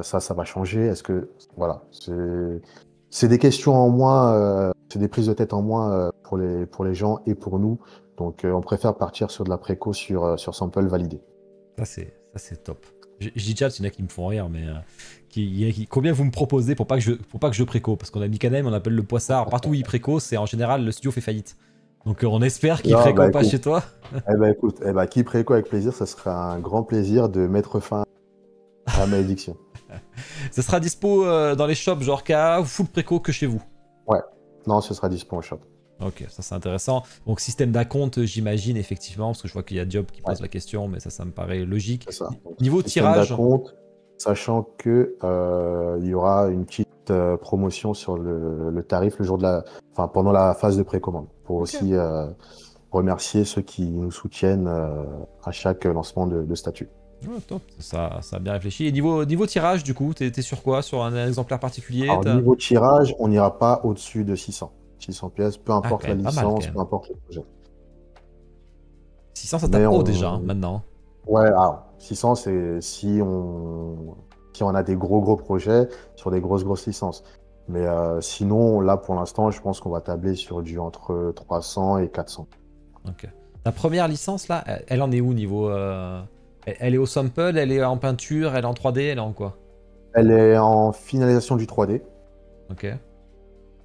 ça va changer, est-ce que voilà, c'est des questions en moins, c'est des prises de tête en moins pour les gens et pour nous. Donc on préfère partir sur de la préco sur sample validé. Ça, c'est top. Je dis chat, il y en a qui me font rire, mais combien vous me proposez pour pas que je préco? Parce qu'on a Mikanem, on appelle le poissard. Partout où il préco, c'est en général le studio fait faillite. Donc on espère qu'il Non, préco bah pas écoute, chez toi. écoute, qui préco avec plaisir, ça sera un grand plaisir de mettre fin à la malédiction. Ça sera dispo dans les shops genre KA ou full préco que chez vous. Ouais, non, ce sera dispo en shop. Ok, ça c'est intéressant. Donc système d'acompte, j'imagine effectivement, parce que je vois qu'il y a Diop qui Ouais, pose la question, mais ça me paraît logique. c'est ça. Donc, Niveau système tirage, d'acompte, sachant que il y aura une petite promotion sur le tarif le jour enfin, pendant la phase de précommande, pour ok. aussi remercier ceux qui nous soutiennent à chaque lancement de statut. Ouais, top, ça a bien réfléchi. Et niveau tirage, du coup, t'es sur quoi? Sur un exemplaire particulier? Alors, niveau tirage, on n'ira pas au-dessus de 600. 600 pièces, peu Ah, quand importe la même pas mal, quand licence, peu même. importe le projet. 600, ça Mais tape haut déjà, hein, maintenant. ouais, alors, 600, c'est si on a des gros projets sur des grosses licences. Mais sinon, là, pour l'instant, je pense qu'on va tabler sur du entre 300 et 400. Ok. Ta première licence, là, elle en est où niveau... elle est au sample, elle est en peinture, elle est en 3D, elle est en quoi? Elle est en finalisation du 3D, Ok.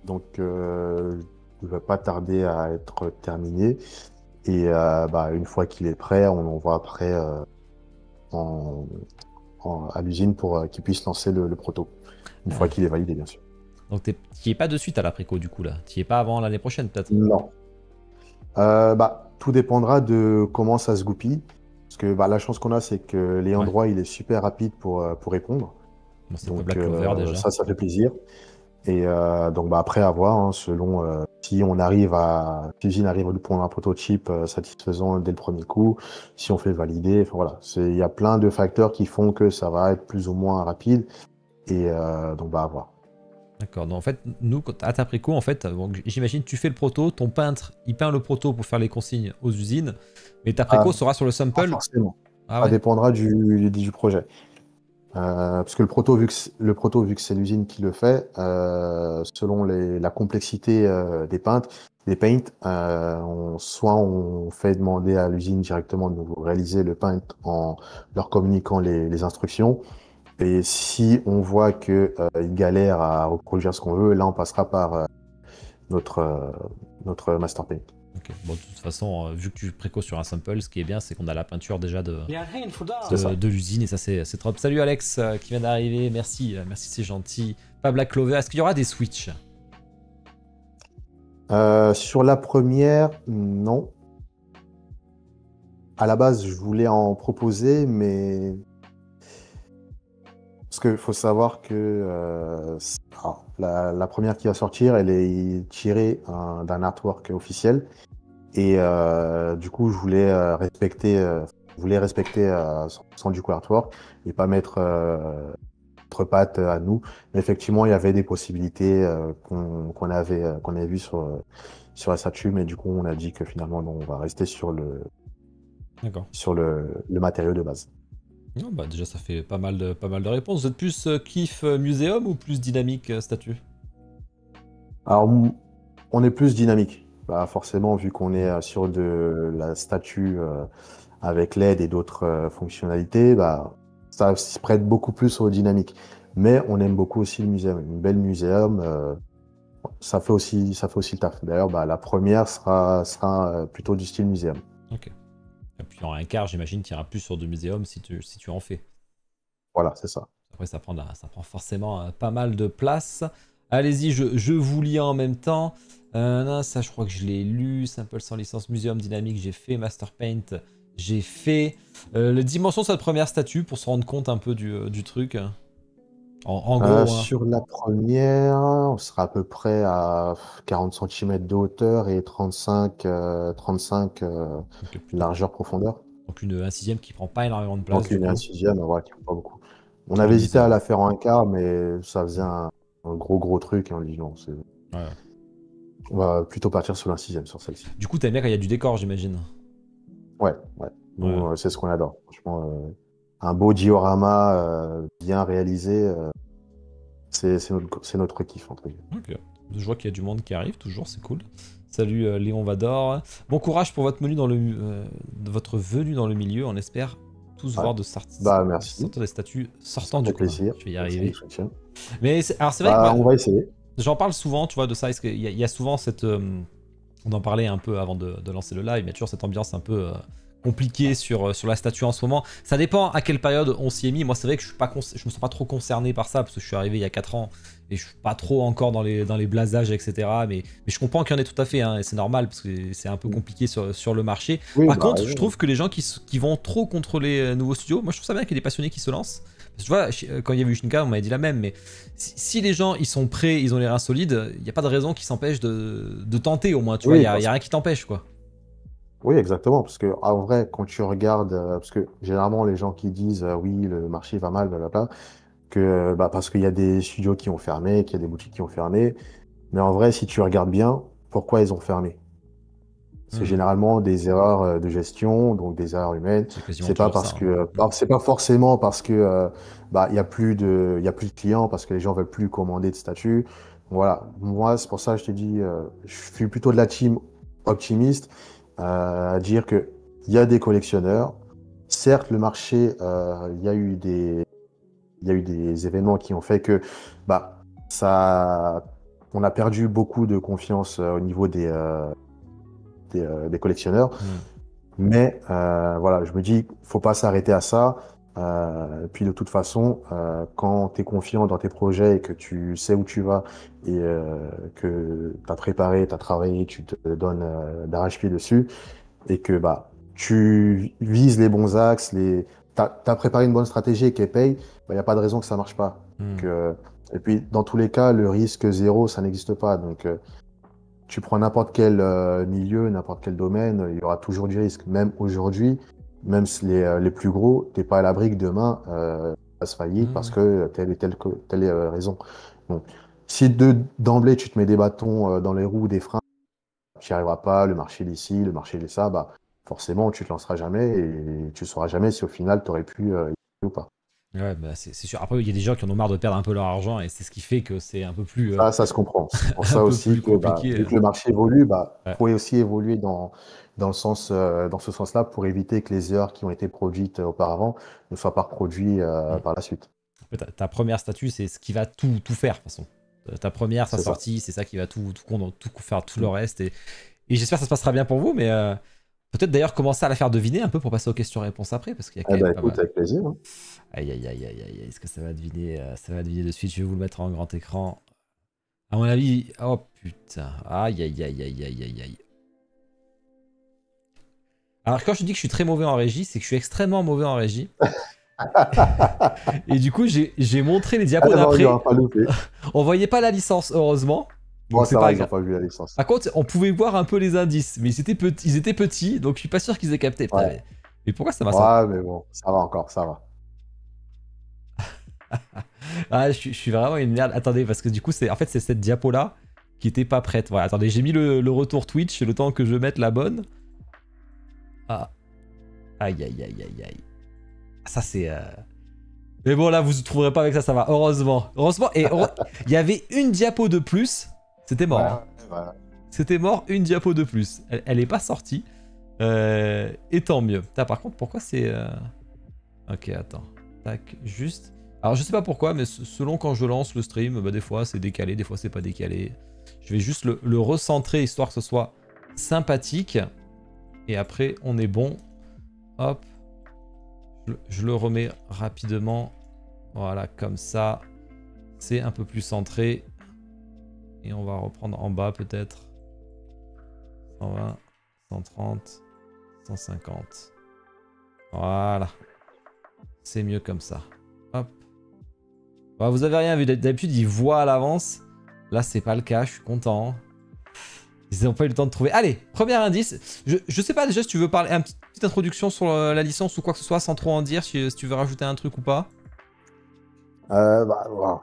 donc il ne va pas tarder à être terminé. Et une fois qu'il est prêt, on l'envoie après en, à l'usine pour qu'il puisse lancer le proto, une fois Ouais. qu'il est validé, bien sûr. Donc t'y es pas de suite à la préco, du coup, là. T'y es pas avant l'année prochaine, peut-être. Non. Tout dépendra de comment ça se goupille. Parce que la chance qu'on a, c'est que l'ayant Ouais. droit, il est super rapide pour répondre. Bon, c'est pas Donc Black Clover, déjà. ça fait plaisir. Et donc après, à voir, hein, selon si l'usine arrive à nous pondre un prototype satisfaisant dès le premier coup, si on fait valider. Enfin voilà, il y a plein de facteurs qui font que ça va être plus ou moins rapide. Et donc à voir. D'accord. Donc, en fait, nous, à ta préco, en fait, donc, j'imagine, tu fais le proto, ton peintre, il peint le proto pour faire les consignes aux usines, mais ta Ah, préco sera sur le pas sample. forcément. Ah Ça ouais. dépendra du projet. Parce que le proto, vu que c'est l'usine qui le fait, selon la complexité des paints, soit on fait demander à l'usine directement de nous réaliser le paint en leur communiquant les instructions. Et si on voit que ils galèrent à reproduire ce qu'on veut, là on passera par notre, euh, notre master paint. Ok. Bon, de toute façon, vu que tu préco sur un sample, ce qui est bien, c'est qu'on a la peinture déjà C'est ça. de l'usine et ça, c'est trop. Salut Alex qui vient d'arriver. Merci, merci, c'est gentil. Pas Black Clover. Est-ce qu'il y aura des Switch? Sur la première, non. À la base, je voulais en proposer, mais parce qu'il faut savoir que la première qui va sortir, elle est tirée d'un artwork officiel. Et du coup, je voulais respecter 100% du coup artwork et pas mettre notre patte à nous. Mais effectivement, il y avait des possibilités qu'on avait vues sur la statue, mais du coup, on a dit que finalement, non, on va rester D'accord. sur le matériau de base. Non, bah déjà, ça fait pas mal de réponses. Vous êtes plus kiff muséum ou plus dynamique statut? Alors, on est plus dynamique. Bah, forcément, vu qu'on est sur de la statue avec LED et d'autres fonctionnalités, bah, ça se prête beaucoup plus au dynamique. Mais on aime beaucoup aussi le muséum. Une belle muséum, ça fait aussi le taf. D'ailleurs, bah, la première sera plutôt du style muséum. Ok. Et puis en un quart, j'imagine, tu iras plus sur du muséum si tu en fais. Voilà, c'est ça. Après, ça prend forcément pas mal de place. Allez-y, je vous lis en même temps. Non, ça, je crois que je l'ai lu. Simple sans licence, Muséum Dynamique, j'ai fait. Master Paint, j'ai fait. Les dimensions de cette première statue pour se rendre compte un peu du truc. En gros, hein. Sur la première, on sera à peu près à 40 cm de hauteur et 35 Donc, largeur-profondeur. donc un sixième qui prend pas énormément de place, Donc du une coup. sixième, voilà, qui fait pas beaucoup. On Pour le avait hésité à muséum. la faire en un quart, mais ça faisait un gros truc et on dit non, Ouais. on va plutôt partir sur un sixième sur celle-ci. Du coup, t'aimes bien quand il y a du décor, j'imagine. Ouais, ouais. Nous, Ouais. c'est ce qu'on adore. Franchement, un beau diorama bien réalisé, c'est notre kiff, entre guillemets. Ok. Je vois qu'il y a du monde qui arrive, toujours, c'est cool. Salut Léon Vador. Bon courage pour votre votre venue dans le milieu. On espère tous Ouais. voir Bah, merci. sortir des statues sortant Ça du fait commun. plaisir. Je vais y Merci arriver. du soutien. Mais alors c'est vrai que Bah, moi, on va essayer. j'en parle souvent, tu vois, de ça. Parce qu'il y a souvent cette. On en parlait un peu avant de lancer le live. Il y a toujours cette ambiance un peu compliquée sur la statue en ce moment. Ça dépend à quelle période on s'y est mis. Moi, c'est vrai que je me sens pas trop concerné par ça parce que je suis arrivé il y a 4 ans et je suis pas trop encore dans les blasages, etc. Mais je comprends qu'il y en ait tout à fait, hein, et c'est normal parce que c'est un peu compliqué sur le marché. Oui, Par bah, contre, je raison. trouve que les gens qui vont trop contre les nouveaux studios, moi je trouve ça bien qu'il y ait des passionnés qui se lancent. Parce que tu vois, quand il y avait eu Shinka, on m'avait dit la même, mais si les gens ils sont prêts, ils ont les reins solides, il n'y a pas de raison qui s'empêche de tenter au moins, tu vois, il Oui, n'y a rien qui t'empêche, quoi. oui, exactement. Parce que, en vrai, quand tu regardes, parce que généralement, les gens qui disent oui, le marché va mal, blablabla, bah, parce qu'il y a des studios qui ont fermé, qu'il y a des boutiques qui ont fermé. Mais en vrai, si tu regardes bien, pourquoi ils ont fermé? C'est Hmm. généralement des erreurs de gestion, donc des erreurs humaines. C'est quasiment C'est pas toujours ça, parce hein. que, c'est pas forcément parce que bah il y a plus de clients parce que les gens veulent plus commander de statut. Voilà. Moi, c'est pour ça que je te dis, je suis plutôt de la team optimiste, à dire que il y a des collectionneurs. Certes, le marché, il y a eu des événements qui ont fait que, bah, on a perdu beaucoup de confiance au niveau des collectionneurs. Hmm. Mais voilà, je me dis, faut pas s'arrêter à ça. Et puis de toute façon, quand tu es confiant dans tes projets et que tu sais où tu vas et que tu as préparé, tu as travaillé, tu te donnes d'arrache-pied dessus et que bah, tu vises les bons axes, tu as préparé une bonne stratégie qui est paye, il n'y a pas de raison que ça marche pas. Hmm. Donc, et puis dans tous les cas, le risque zéro, ça n'existe pas. Donc tu prends n'importe quel milieu, n'importe quel domaine, il y aura toujours du risque. Même aujourd'hui, même si les plus gros, t'es pas à l'abri que demain fasse faillite parce Hmm. que telle raison. Donc, si d'emblée tu te mets des bâtons dans les roues, des freins, tu n'y arriveras pas, le marché d'ici, le marché de ça, bah forcément tu te lanceras jamais et tu sauras jamais si au final tu aurais pu y aller ou pas. Ouais, bah c'est sûr. Après, il y a des gens qui en ont marre de perdre un peu leur argent et c'est ce qui fait que c'est un peu plus, Ça se comprend. C'est pour un ça peu aussi plus que bah, compliqué. vu que le marché évolue, bah, Ouais. faut aussi évoluer dans ce sens-là pour éviter que les erreurs qui ont été produites auparavant ne soient pas reproduites Hmm. par la suite. En fait, ta première statue, c'est ce qui va tout faire, de toute façon. Ta première, sa C'est ça. sortie, c'est ça qui va tout faire, tout le Mm. reste. Et j'espère que ça se passera bien pour vous, mais peut-être d'ailleurs commencer à la faire deviner un peu pour passer aux questions-réponses après, parce qu'il y a quand Eh même ben, pas écoute, mal. avec plaisir, hein. Aïe, aïe, aïe, aïe, aïe, est-ce que ça va deviner ça va deviner de suite, je vais vous le mettre en grand écran. À mon avis, oh putain, aïe, aïe, aïe, aïe, aïe, aïe, aïe. Alors quand je dis que je suis très mauvais en régie, c'est que je suis extrêmement mauvais en régie. Et du coup, j'ai montré les diapos Ah non, il n'y d'après. aura pas loupé. On voyait pas la licence, heureusement. Bon, Donc c'est ça va, pas ils n'ont grave. pas vu la licence. Par contre, on pouvait voir un peu les indices, mais ils étaient petits, donc je suis pas sûr qu'ils aient capté. Putain, Ouais. mais pourquoi ça m'a sorti? Ouais, mais bon, ça va encore, ça va. Ah, je suis vraiment une merde. Attendez, parce que du coup, en fait, c'est cette diapo-là qui était pas prête. Voilà, attendez, j'ai mis le retour Twitch, le temps que je mette la bonne. Ah. Aïe, aïe, aïe, aïe, aïe. Ça, c'est... Mais bon, là, vous ne trouverez pas avec ça, ça va. Heureusement. Heureusement, et il y avait une diapo de plus. C'était mort. Hein. Voilà. C'était mort, une diapo de plus. Elle est pas sortie. Et tant mieux. Putain, par contre, pourquoi c'est... Ok, attends. Tac, juste... Alors, je sais pas pourquoi, mais selon quand je lance le stream, bah, des fois c'est décalé, des fois c'est pas décalé. Je vais juste le recentrer, histoire que ce soit sympathique. Et après, on est bon. Hop. Je le remets rapidement. Voilà, comme ça. C'est un peu plus centré. Et on va reprendre en bas peut-être. 120, 130, 150. Voilà. C'est mieux comme ça. Hop. Bah, vous avez rien vu. D'habitude, il voit à l'avance. Là, c'est pas le cas. Je suis content. Ils n'ont pas eu le temps de trouver. Allez, premier indice. Je sais pas déjà si tu veux parler une petite introduction sur la licence ou quoi que ce soit sans trop en dire, si tu veux rajouter un truc ou pas. Voilà.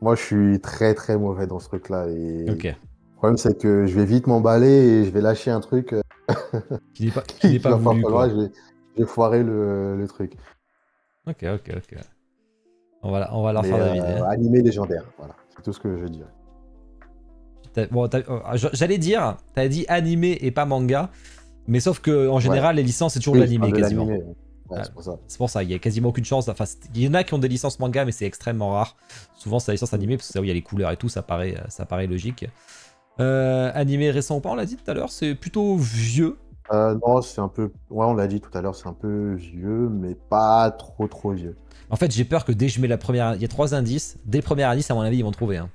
Moi, je suis très très mauvais dans ce truc-là. Et Ok. le problème, c'est que je vais vite m'emballer et je vais lâcher un truc Qui n'est qui pas va pas voulu, falloir. quoi. Je vais foirer le truc. Ok. On va leur Mais faire deviner. Hein. animé légendaire, voilà. C'est tout ce que je veux dire. Bon, j'allais dire, t'avais dit animé et pas manga, mais sauf que en général, les licences, c'est toujours de l'animé quasiment. Ouais, c'est pour ça. C'est pour ça, il y a quasiment aucune chance. Enfin, il y en a qui ont des licences manga, mais c'est extrêmement rare. Souvent, c'est la licence animée, parce que c'est là où il y a les couleurs et tout, ça paraît logique. Animé récent ou pas, on l'a dit tout à l'heure, c'est plutôt vieux. Non, c'est un peu... Ouais, on l'a dit tout à l'heure, c'est un peu vieux, mais pas trop vieux. En fait, j'ai peur que dès que je mets la première... Il y a 3 indices, dès le premier indice, à mon avis, ils vont trouver. Hein.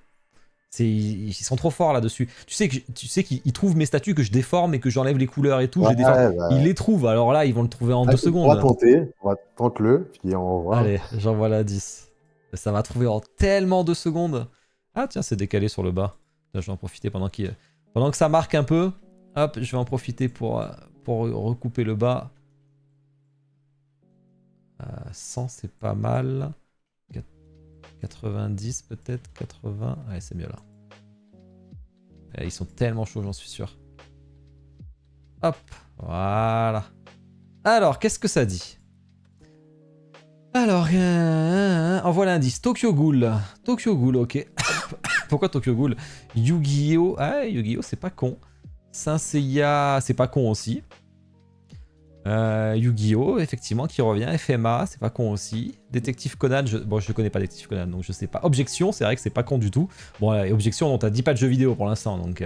Ils sont trop forts là-dessus. Tu sais qu'ils trouvent mes statuts que je déforme et que j'enlève les couleurs et tout. Ouais, je les déforme. Ils les trouvent, alors là, ils vont le trouver en 2 secondes. On va tenter-le, puis on voit. Allez, j'envoie la 10. Ça va trouver en tellement de secondes. Ah tiens, c'est décalé sur le bas. Là, je vais en profiter pendant que ça marque un peu. Hop, je vais en profiter pour recouper le bas. 100, c'est pas mal. 90 peut-être, 80. Ouais, c'est mieux là. Ils sont tellement chauds, j'en suis sûr. Hop, voilà. Alors, qu'est-ce que ça dit? Alors, envoie l'indice. Tokyo Ghoul. Tokyo Ghoul, ok. Pourquoi Tokyo Ghoul? Yu-Gi-Oh! Ah, Yu-Gi-Oh! C'est pas con. Saint Seiya, c'est pas con aussi. Yu-Gi-Oh! Effectivement, qui revient. FMA, c'est pas con aussi. Détective Conan, bon, je connais pas Détective Conan, donc je sais pas. Objection, c'est vrai que c'est pas con du tout. Bon, et Objection, on t'a dit pas de jeux vidéo pour l'instant, donc...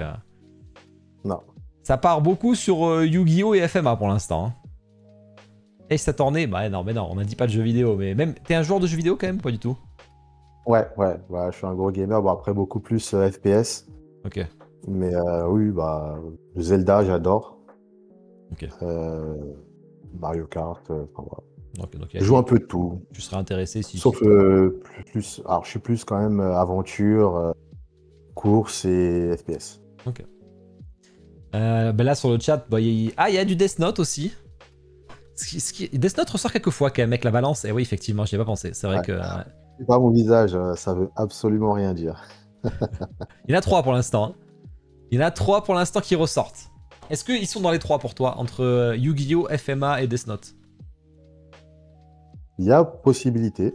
Non. Ça part beaucoup sur Yu-Gi-Oh! Et FMA pour l'instant. Hein. Ace Attorney, bah non, mais non, on a dit pas de jeux vidéo, mais même... T'es un joueur de jeux vidéo quand même, pas du tout? Ouais, je suis un gros gamer. Bon, après, beaucoup plus FPS. Ok. Mais oui, Zelda, j'adore. Ok. Mario Kart, enfin voilà. Donc, Je joue un peu de tout. Tu serais intéressé si... Sauf plus... Alors, je suis plus quand même aventure, course et FPS. Ok. Ben là, sur le chat, il y a du Death Note aussi. Death Note ressort quelques fois quand même avec la balance. Et oui, effectivement, j'y ai pas pensé. C'est vrai que... C'est pas mon visage, ça veut absolument rien dire. Il y en a 3 pour l'instant. Hein. Il y en a 3 pour l'instant qui ressortent. Est-ce qu'ils sont dans les 3 pour toi, entre Yu-Gi-Oh!, FMA et Death Note? Il y a possibilité.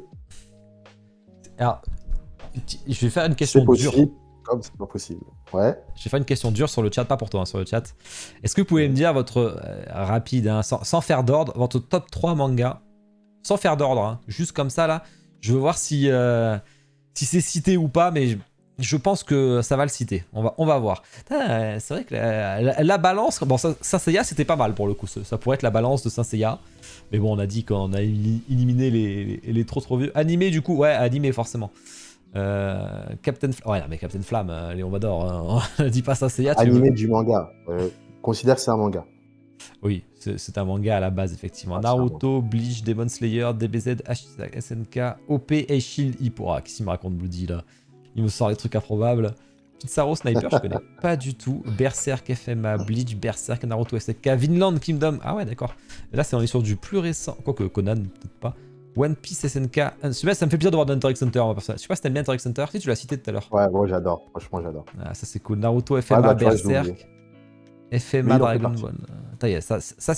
Alors, je vais faire une question dure. C'est possible, comme c'est pas possible. Ouais. Je vais faire une question dure sur le chat, pas pour toi, hein, sur le chat. Est-ce que vous pouvez me dire votre, rapide, hein, sans faire d'ordre, votre top 3 manga, sans faire d'ordre, hein, juste comme ça là, je veux voir si c'est cité ou pas, mais je pense que ça va le citer. On va voir. C'est vrai que la balance, bon, Saint Seiya c'était pas mal pour le coup, ça pourrait être la balance de Saint Seiya. Mais bon, on a dit qu'on a éliminé les trop vieux. Animé du coup, ouais, animé forcément. Captain Flamme, ouais, non, mais Captain Flamme, Léon Vador, hein, on dit pas Saint Seiya. Animé du manga. Considère que c'est un manga. Oui, c'est un manga à la base, effectivement. Naruto, Bleach, Demon Slayer, DBZ, SNK, OP et Shield Ipura. Qu'est-ce qu'il me raconte Bloody là? Il me sort les trucs improbables. Pizarro Sniper, je connais pas du tout. Berserk FMA, Bleach, Berserk, Naruto SNK, Vinland Kingdom. Ah ouais, d'accord. Là, on est sur du plus récent. Quoique Conan, peut-être pas. One Piece SNK. Celui-là, ça me fait plaisir de voir Hunter x Hunter. Je sais pas si t'aimes bien Hunter x Hunter. Si tu l'as cité tout à l'heure. Ouais, moi j'adore. Franchement, j'adore. Ah, ça c'est cool. Naruto FMA, Berserk. FMA, Dragon Ball.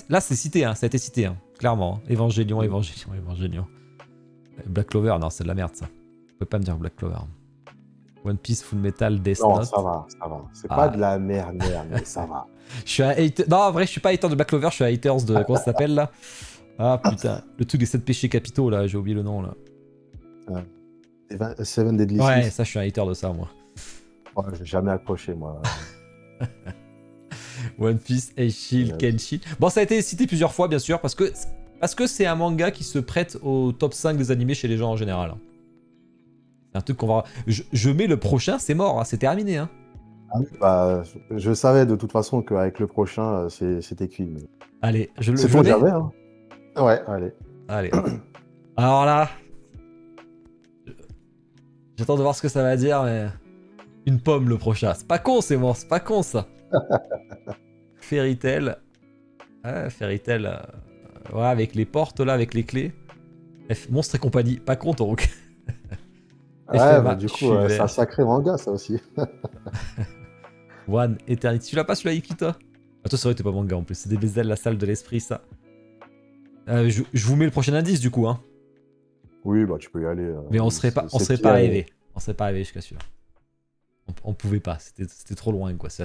Là, c'est cité, hein. Ça a été cité, hein. Clairement. Evangelion. Black Clover, non, c'est de la merde ça. Vous pouvez pas me dire Black Clover. One Piece, Full Metal, Death Non, Note. ça va, ça va. C'est Ah. pas de la merde, mais ça va. Je suis un hater... Non, en vrai, je suis pas hater de Black Clover, je suis un haters de... Comment ça s'appelle, là? Ah, putain. Le truc des 7 péchés capitaux, là, j'ai oublié le nom, là. Seven Deadly Ouais, Sins. ça, je suis un hater de ça, moi. Ouais, j'ai jamais accroché, moi. One Piece, Eishil, Kenshin. Bon, ça a été cité plusieurs fois, bien sûr, parce que c'est un manga qui se prête au top 5 des animés chez les gens en général. C'est un truc qu'on va... Je mets le prochain, c'est mort, hein, c'est terminé. Hein. Ah oui, bah, je savais de toute façon qu'avec le prochain, c'était cuit. Mais... Allez, je le C'est mets. tout jamais, hein. Ouais, allez. Allez. Alors là... J'attends de voir ce que ça va dire, mais... Une pomme, le prochain. C'est pas con, c'est mort, c'est pas con, ça. Fairy Tail. Ouais, Fairy Tail. Ouais, avec les portes, là, avec les clés. Monstre et compagnie. Pas con, donc. Ouais, bah, du coup, c'est un sacré manga, ça aussi. One Eternity. Tu l'as pas, celui-là, Ikita? Ah, toi, c'est vrai que t'es pas manga, en plus. C'est des BZL, la salle de l'esprit, ça. Je vous mets le prochain indice, du coup, hein. Oui, bah, tu peux y aller. Mais on serait pas arrivé. On serait pas arrivé jusqu'à celui-là. On pouvait pas, c'était trop loin, quoi. Ça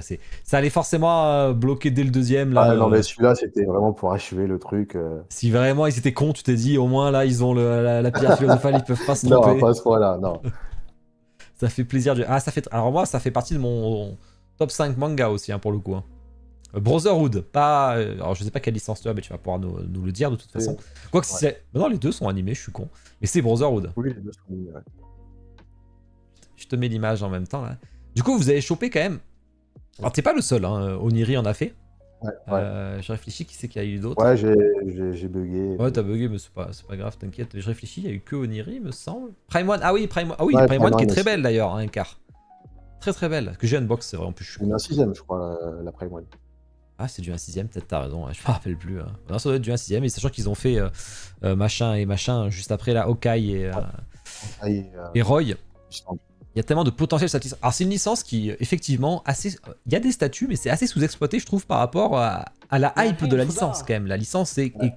allait forcément bloquer dès le deuxième. Là, non, mais celui-là, c'était vraiment pour achever le truc. Si vraiment ils étaient cons, tu t'es dit, au moins là, ils ont la pierre philosophale, ils peuvent pas se tromper. Non, pas à ce point-là, non. Ça fait plaisir. Ah, alors moi, ça fait partie de mon top 5 manga aussi, hein, pour le coup. Hein. Brotherhood, pas... alors je sais pas quelle licence tu as, mais tu vas pouvoir nous le dire de toute façon. Quoique c'est... Non, les deux sont animés, je suis con. Mais c'est Brotherhood. Oui, les deux sont animés, ouais. Je te mets l'image en même temps, là. Du coup, vous avez chopé quand même... Alors, t'es pas le seul, hein. Oniri en a fait. Ouais, je réfléchis, qui c'est qu'il y a eu d'autres? Ouais, j'ai bugué. Ouais, t'as bugué, mais c'est pas grave, t'inquiète. Je réfléchis, il y a eu que Oniri, me semble. Prime One, ah oui, Prime One, Ouais, Prime One qui est aussi. très belle d'ailleurs, un quart. Très très belle. Que j'ai unbox, c'est vrai, en plus je suis Une 6ème, je crois, la Prime One. Ah, c'est du 1/6ème, peut-être t'as raison, je me rappelle plus. Non, ça doit être du 1/6ème, et sachant qu'ils ont fait machin et machin juste après là, Hawkeye et Roy. Il y a tellement de potentiel cette licence. Alors c'est une licence qui, effectivement, assez... Il y a des statuts, mais c'est assez sous-exploité, je trouve, par rapport à la hype de la licence, quand même. La licence, c'est... Il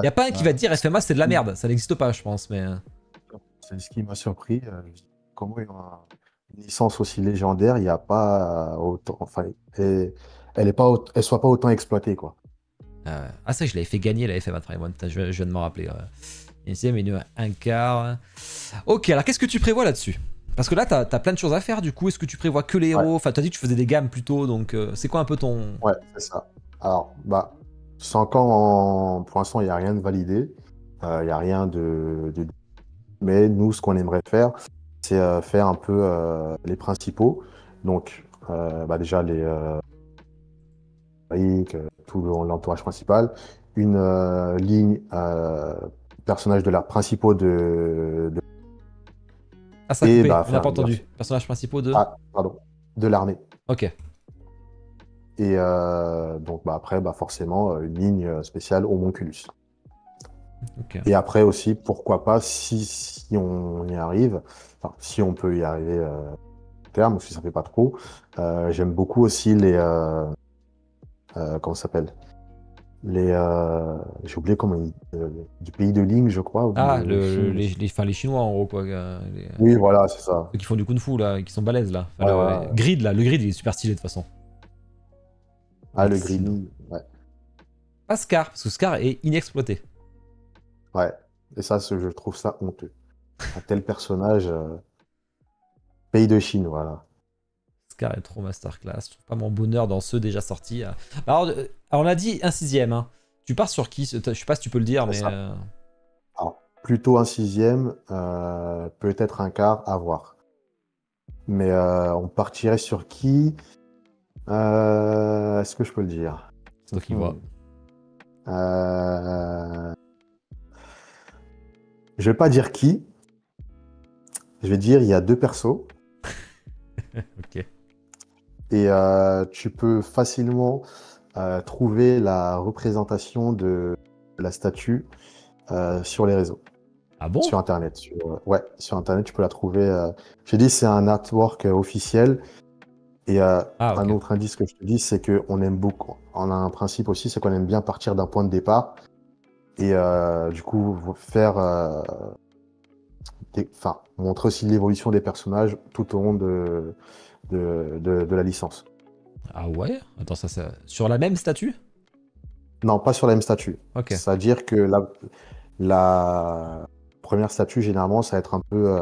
n'y a pas un qui va te dire FMA, c'est de la merde. Ça n'existe pas, je pense, mais... C'est ce qui m'a surpris. Comment il y a une licence aussi légendaire, il n'y a pas autant... Enfin, elle soit pas autant exploitée, quoi. Ah ça, je l'avais fait gagner, la FMA Prime One. Je viens de m'en rappeler. Initième, un quart... Ok, alors qu'est-ce que tu prévois là-dessus? Parce que là, t'as plein de choses à faire, du coup. Est-ce que tu prévois que les héros? Enfin, t'as dit que tu faisais des gammes plutôt, donc c'est quoi un peu ton... Ouais, c'est ça. Alors, bah, c'est encore en... Pour l'instant, il n'y a rien de validé. Il n'y a rien de... Mais nous, ce qu'on aimerait faire, c'est faire un peu les principaux. Donc, bah, déjà, tout l'entourage principal. Une ligne personnages de l'art principaux de... Ah, ça a coupé, bah, on n'a pas entendu. Personnages principaux de... Ah, pardon. De l'armée. Ok. Et donc bah, après, bah, forcément, une ligne spéciale homonculus. Okay. Et après aussi, pourquoi pas, si on y arrive, enfin, si on peut y arriver au terme, parce que ça fait pas trop, j'aime beaucoup aussi les... comment ça s'appelle? J'ai oublié comment du pays de Ling, je crois. Ah, les Chinois en gros, quoi. Oui, voilà, c'est ça. Ceux qui font du kung fu, là, qui sont balèzes, là. Enfin, Grid, là, le grid, il est super stylé, de toute façon. Ah, le grid, ouais. Pas Scar, parce que Scar est inexploité. Ouais, et ça, je trouve ça honteux. Un tel personnage, pays de Chine, voilà. Scar est trop masterclass. Je trouve pas mon bonheur dans ceux déjà sortis. Alors on a dit un 6ème. Hein. Tu pars sur qui? Je sais pas si tu peux le dire, mais... Alors, plutôt un 6ème, peut-être un quart, à voir. Mais on partirait sur qui? Est-ce que je peux le dire? C'est toi qui vois. Je vais pas dire qui. Je vais dire il y a deux persos. Ok. Et tu peux facilement trouver la représentation de la statue sur les réseaux. Ah bon? Sur Internet. Ouais, sur Internet, tu peux la trouver. J'ai dit, c'est un artwork officiel. Et un autre indice que je te dis, c'est qu'on aime beaucoup. On a un principe aussi, c'est qu'on aime bien partir d'un point de départ. Et du coup, faire enfin, montre aussi l'évolution des personnages tout au long de la licence. Ah ouais? Attends, sur la même statue? Non, pas sur la même statue. Ok. C'est-à-dire que la première statue, généralement, ça va être un peu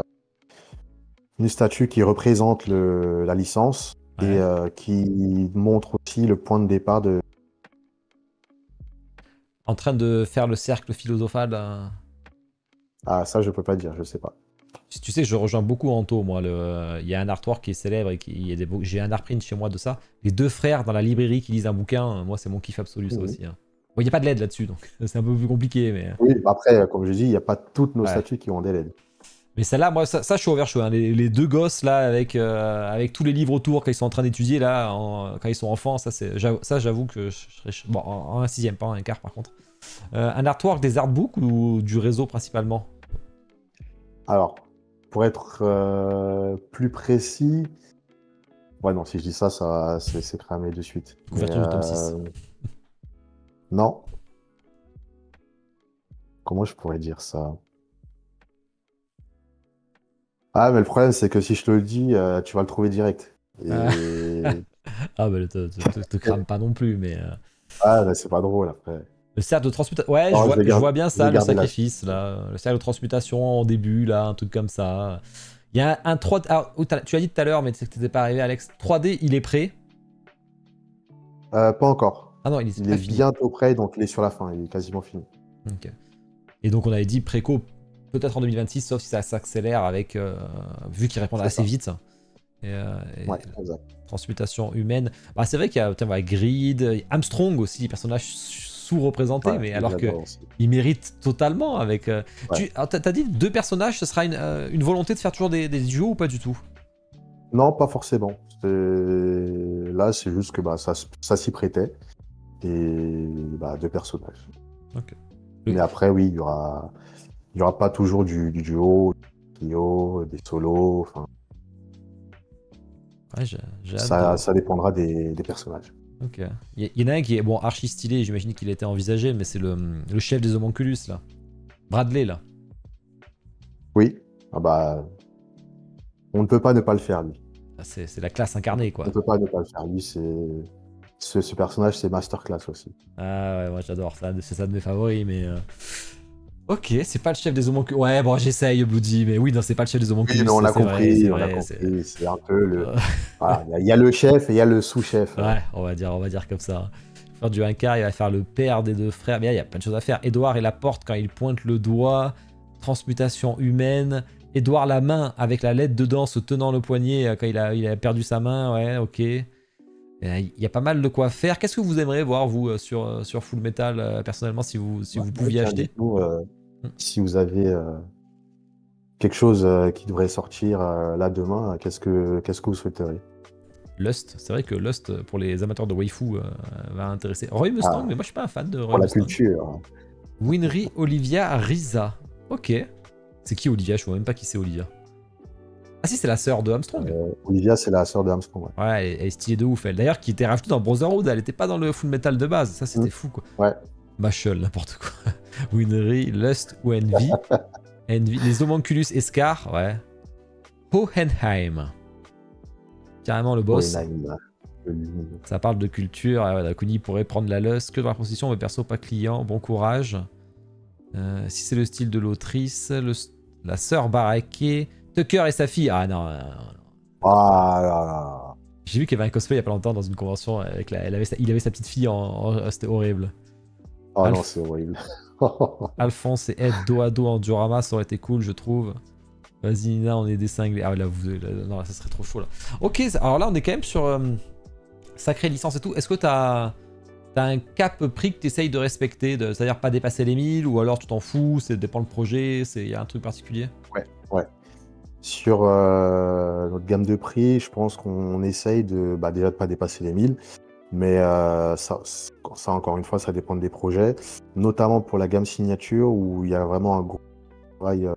une statue qui représente la licence et Ouais. qui montre aussi le point de départ de... En train de faire le cercle philosophal. Ah, ça, je peux pas dire, je sais pas. Tu sais que je rejoins beaucoup Anto, moi. Il y a un artwork qui est célèbre et j'ai un art print chez moi de ça. Les deux frères dans la librairie qui lisent un bouquin, moi, c'est mon kiff absolu, ça Mhm. aussi. Hein. Bon, il n'y a pas de LED là-dessus, donc c'est un peu plus compliqué, mais. Oui, après, comme je dis, il n'y a pas toutes nos Ouais. statues qui ont des LED. Mais celle-là, moi, ça, je suis over chaud. Hein. Les deux gosses, là, avec tous les livres autour, quand ils sont en train d'étudier, là, quand ils sont enfants, ça, j'avoue que je serais. Bon, en un sixième, pas en un quart, par contre. Un artwork des artbooks ou du réseau principalement? Alors, pour être plus précis, ouais, non, si je dis ça, c'est cramé de suite. Mais Couverture du tome 6. non, comment je pourrais dire ça? Ah, mais le problème, c'est que si je te le dis, tu vas le trouver direct. Ah, Et ah bah, te crame pas non plus, mais. ah, là, c'est pas drôle après. Le cercle de transmutation. Ouais, Non, je vois bien je vais ça, le garder là. sacrifice, là. Le cercle de transmutation en début, là, un truc comme ça. Il y a un 3D. Ah, tu as dit tout à l'heure, mais t'étais pas arrivé, Alex. 3D, il est prêt. Pas encore. Ah non, il est Il pas est fini. bientôt prêt, donc il est sur la fin, il est quasiment fini. Ok. Et donc, on avait dit préco, peut-être en 2026, sauf si ça s'accélère avec. Vu qu'il répond C'est assez ça. vite. Et Ouais, exact. transmutation humaine. Bah, c'est vrai qu'il y a putain, ouais, Greed, Armstrong aussi, personnage sous-représenté, Ouais, mais il alors que j'adore aussi. il mérite totalement avec. Ouais. Alors, t'as dit deux personnages, ce sera une volonté de faire toujours des duos ou pas du tout? Non, pas forcément. Là, c'est juste que bah, ça s'y prêtait. Et bah, deux personnages. Ok. Mais après, oui, il y aura pas toujours du duo, du trio, des solos. Enfin, Ouais, j'ai hâte de. ça dépendra des personnages. Ok. Il y en a un qui est bon archi stylé, j'imagine qu'il a été envisagé, mais c'est le chef des homonculus là. Bradley là. Oui, ah bah, on ne peut pas ne pas le faire, lui. Ah, c'est la classe incarnée On ne quoi. peut pas ne pas le faire. Lui, ce personnage, c'est masterclass aussi. Ah ouais, moi j'adore ça, c'est ça de mes favoris, mais. Ok, c'est pas le chef des homonculus. Ouais, bon, j'essaye, Bloody, mais oui, non, c'est pas le chef des Oui, homonculus, mais on ça a c'est vrai, c'est compris, on a vrai. compris. C'est un peu le. Euh, Voilà, il y a le chef et il y a le sous-chef. Ouais, on va dire comme ça. Faire du 1/4, il va faire le père des deux frères. Mais là, il y a plein de choses à faire. Édouard et la porte quand il pointe le doigt. Transmutation humaine. Édouard la main avec la lettre dedans se tenant le poignet quand il a perdu sa main. Ouais, ok. Il y a pas mal de quoi faire. Qu'est-ce que vous aimeriez voir, vous, sur Full Metal, personnellement, si vous Ouais, pouviez tiens, acheter? dites-nous Hmm. si vous avez quelque chose qui devrait sortir là demain, qu'est-ce que vous souhaiteriez? Lust. C'est vrai que Lust, pour les amateurs de waifu, va intéresser. Roy Mustang, Ah, mais moi, je suis pas un fan de Roy pour la Mustang. culture. Winry Olivia Riza. Ok. C'est qui Olivia? Je vois même pas qui c'est Olivia. Ah si, c'est la sœur de Armstrong. Olivia, c'est la sœur de Armstrong. Ouais. Ouais, elle est stylée de ouf, elle. D'ailleurs, qui était rajoutée dans Brotherhood, elle était pas dans le Full Metal de base. Ça, c'était fou, quoi. Ouais. Machel, n'importe quoi. Winry, Lust ou Envy. Envy. Les homonculus Escar, ouais. Hohenheim. Carrément le boss. Hohenheim, Ça parle de culture. Ah ouais, Dakuni pourrait prendre la Lust que dans la proposition, mais perso pas client. Bon courage. Si c'est le style de l'autrice, la sœur baraquée, Tucker et sa fille. Ah non, non, non, non. Ah là là. J'ai vu qu'il y avait un cosplay il y a pas longtemps dans une convention avec il avait sa petite fille c'était horrible. Oh non, c'est horrible. Alphonse et Ed dos à dos en diorama, ça aurait été cool, je trouve. Vas-y Nina, on est des cinglés. Ah là, non, ça serait trop chaud là. Ok, alors là on est quand même sur sacrée licence et tout. Est-ce que t'as un cap prix que t'essayes de respecter, c'est-à-dire pas dépasser les 1000 ou alors tu t'en fous, ça dépend le projet, il y a un truc particulier? Ouais, ouais. Sur notre gamme de prix, je pense qu'on essaye déjà de pas dépasser les 1000. Mais ça, encore une fois, ça dépend des projets. Notamment pour la gamme signature, où il y a vraiment un gros travail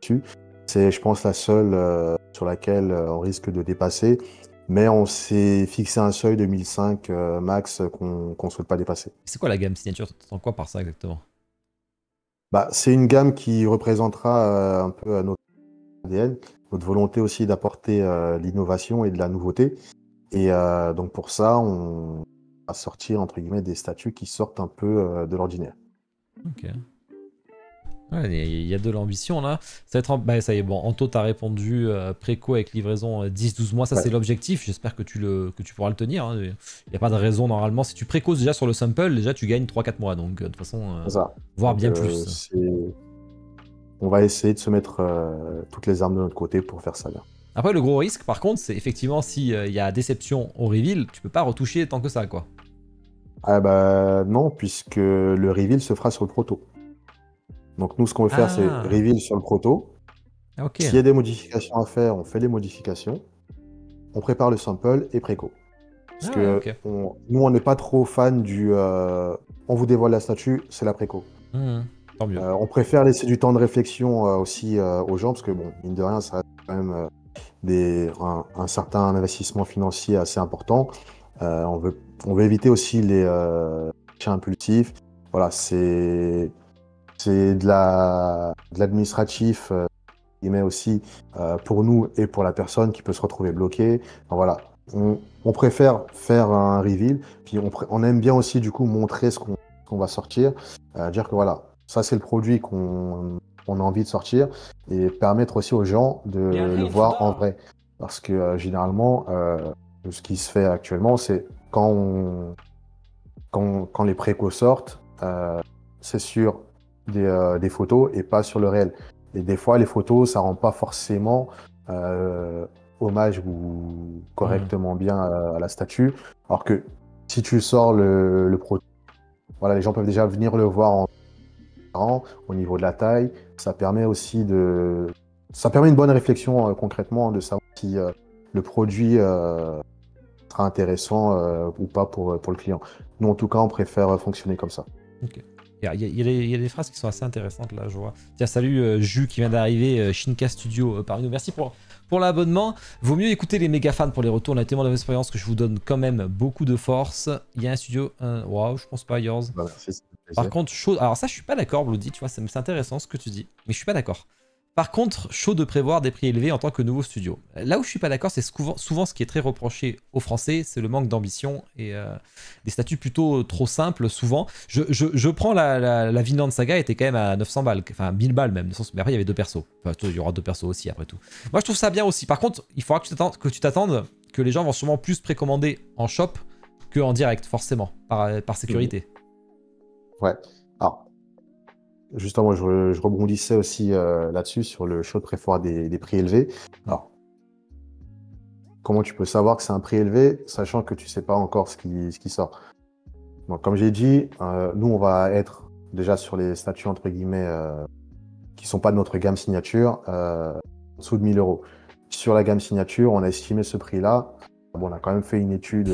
dessus. C'est, je pense, la seule sur laquelle on risque de dépasser. Mais on s'est fixé un seuil de 1005 max qu'on ne souhaite pas dépasser. C'est quoi la gamme signature? T'entends quoi par ça exactement? Bah, c'est une gamme qui représentera un peu notre ADN, notre volonté aussi d'apporter l'innovation et de la nouveauté. Et donc pour ça, on va sortir entre guillemets des statuts qui sortent un peu de l'ordinaire. Ok. Ouais, il y a de l'ambition là. Ça va être bah, ça y est, bon, Anto t'a répondu préco avec livraison 10-12 mois, ça Ouais, c'est l'objectif. J'espère que tu pourras le tenir. Hein. Il n'y a pas de raison normalement. Si tu précoses déjà sur le sample, déjà tu gagnes 3-4 mois. Donc de toute façon, c'est ça. voire Donc bien plus. on va essayer de se mettre toutes les armes de notre côté pour faire ça bien. Après, le gros risque par contre, c'est effectivement si il y a déception au reveal, tu peux pas retoucher tant que ça quoi. Ah bah non, puisque le reveal se fera sur le proto. Donc nous, ce qu'on veut faire, c'est Ah, reveal sur le proto. ok. S'il y a des modifications à faire, on fait les modifications. On prépare le sample et préco. Parce Ah ouais, que ok. nous, on n'est pas trop fan du on vous dévoile la statue, c'est la préco. Mhm. Tant mieux. On préfère laisser du temps de réflexion aussi aux gens, parce que bon, mine de rien, ça reste quand même un certain investissement financier assez important. On veut éviter aussi les achats impulsifs. Voilà, c'est de l'administratif, mais aussi pour nous et pour la personne qui peut se retrouver bloquée. Enfin, voilà, on préfère faire un reveal, puis on aime bien aussi du coup montrer qu'on va sortir, dire que voilà, ça c'est le produit qu'on a envie de sortir et permettre aussi aux gens de le voir en vrai. Parce que généralement, ce qui se fait actuellement, c'est quand les précos sortent, c'est sur des photos et pas sur le réel. Et des fois, les photos, ça rend pas forcément euh, hommage ou Mhm. correctement bien à la statue. Alors que si tu sors le produit, voilà, les gens peuvent déjà venir le voir en grand, au niveau de la taille. Ça permet aussi ça permet une bonne réflexion concrètement de savoir si le produit sera intéressant ou pas pour le client. Nous, en tout cas, on préfère fonctionner comme ça. Ok. Il y a des phrases qui sont assez intéressantes là, je vois. Tiens, salut Jus qui vient d'arriver, Shinka Studio parmi nous. Merci pour l'abonnement. Vaut mieux écouter les méga fans pour les retours. On a tellement d'expérience que je vous donne quand même beaucoup de force. Il y a un studio. Waouh, je pense pas, yours. Bah, merci, ça fait Par plaisir. contre, chaud. Alors, ça, je suis pas d'accord, Bloody, tu vois, c'est intéressant ce que tu dis. Mais je suis pas d'accord. Par contre, chaud de prévoir des prix élevés en tant que nouveau studio. Là où je suis pas d'accord, c'est souvent ce qui est très reproché aux Français, c'est le manque d'ambition et des statuts plutôt trop simples, souvent. Je prends la Vinland Saga, était quand même à 900 balles, enfin 1000 balles même. Mais après, il y avait deux persos. Enfin, il y aura deux persos aussi, après tout. Moi, je trouve ça bien aussi. Par contre, il faudra que tu t'attendes que les gens vont sûrement plus précommander en shop qu'en direct, forcément, par Mhm. sécurité. Ouais. Alors, justement, je rebondissais aussi là-dessus sur le choix de prévoir des prix élevés. Mm. Alors, comment tu peux savoir que c'est un prix élevé, sachant que tu sais pas encore ce qui sort? Donc, comme j'ai dit, nous, on va être déjà sur les statuts, entre guillemets, qui sont pas de notre gamme signature, en dessous de 1000 euros. Sur la gamme signature, on a estimé ce prix-là. Bon, on a quand même fait une étude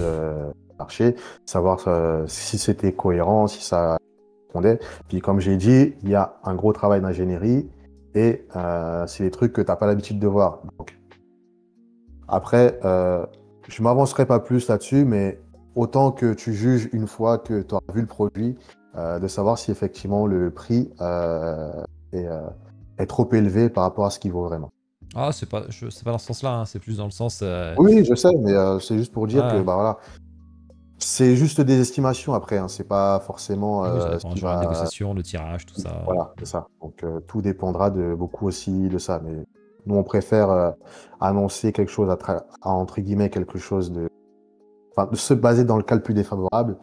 marché, savoir si c'était cohérent, si ça correspondait. Puis, comme j'ai dit, il y a un gros travail d'ingénierie et c'est des trucs que tu n'as pas l'habitude de voir. Donc, après, je m'avancerai pas plus là-dessus, mais autant que tu juges une fois que tu auras vu le produit, de savoir si effectivement le prix est, euh, est trop élevé par rapport à ce qu'il vaut vraiment. Ah, c'est pas dans ce sens-là, hein, c'est plus dans le sens. Oui, je sais, mais c'est juste pour dire que Ouais. bah voilà, c'est juste des estimations après, hein, c'est pas forcément Oui, ça ce dépend, qui genre la va. négociation, le tirage, tout ça. Voilà, c'est ça. Donc tout dépendra de beaucoup aussi de ça. Mais nous, on préfère annoncer quelque chose entre guillemets quelque chose enfin, de se baser dans le cas le plus défavorable.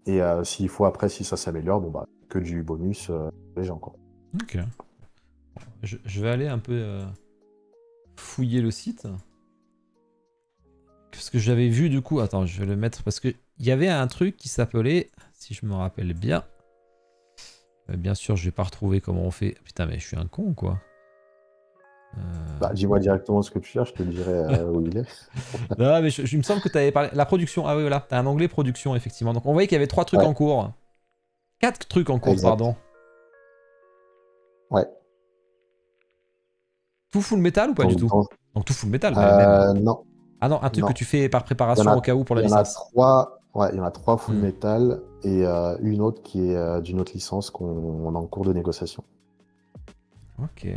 Et s'il faut après, si ça s'améliore, bon bah que du bonus les gens quoi. Ok. Je vais aller un peu fouiller le site. Parce que j'avais vu du coup. Attends, je vais le mettre. Parce qu'il y avait un truc qui s'appelait. Si je me rappelle bien. Bien sûr, je vais pas retrouver comment on fait. Putain, mais je suis un con quoi. Bah, dis-moi directement ce que tu cherches, je te dirai où il est. Non, mais il me semble que tu avais parlé. La production. Ah oui, voilà. T'as un onglet production, effectivement. Donc on voyait qu'il y avait 3 trucs Ouais, en cours. 4 trucs en cours, exact. pardon. Ouais. Tout full metal ou pas du Donc tout? Donc tout full metal, même. non, Ah non, un truc que non. tu fais par Il y en préparation au a, cas où pour la il y en a licence. trois. Ouais, il y en a trois full Hmm. metal et une autre qui est d'une autre licence qu'on on est en cours de négociation. Ok.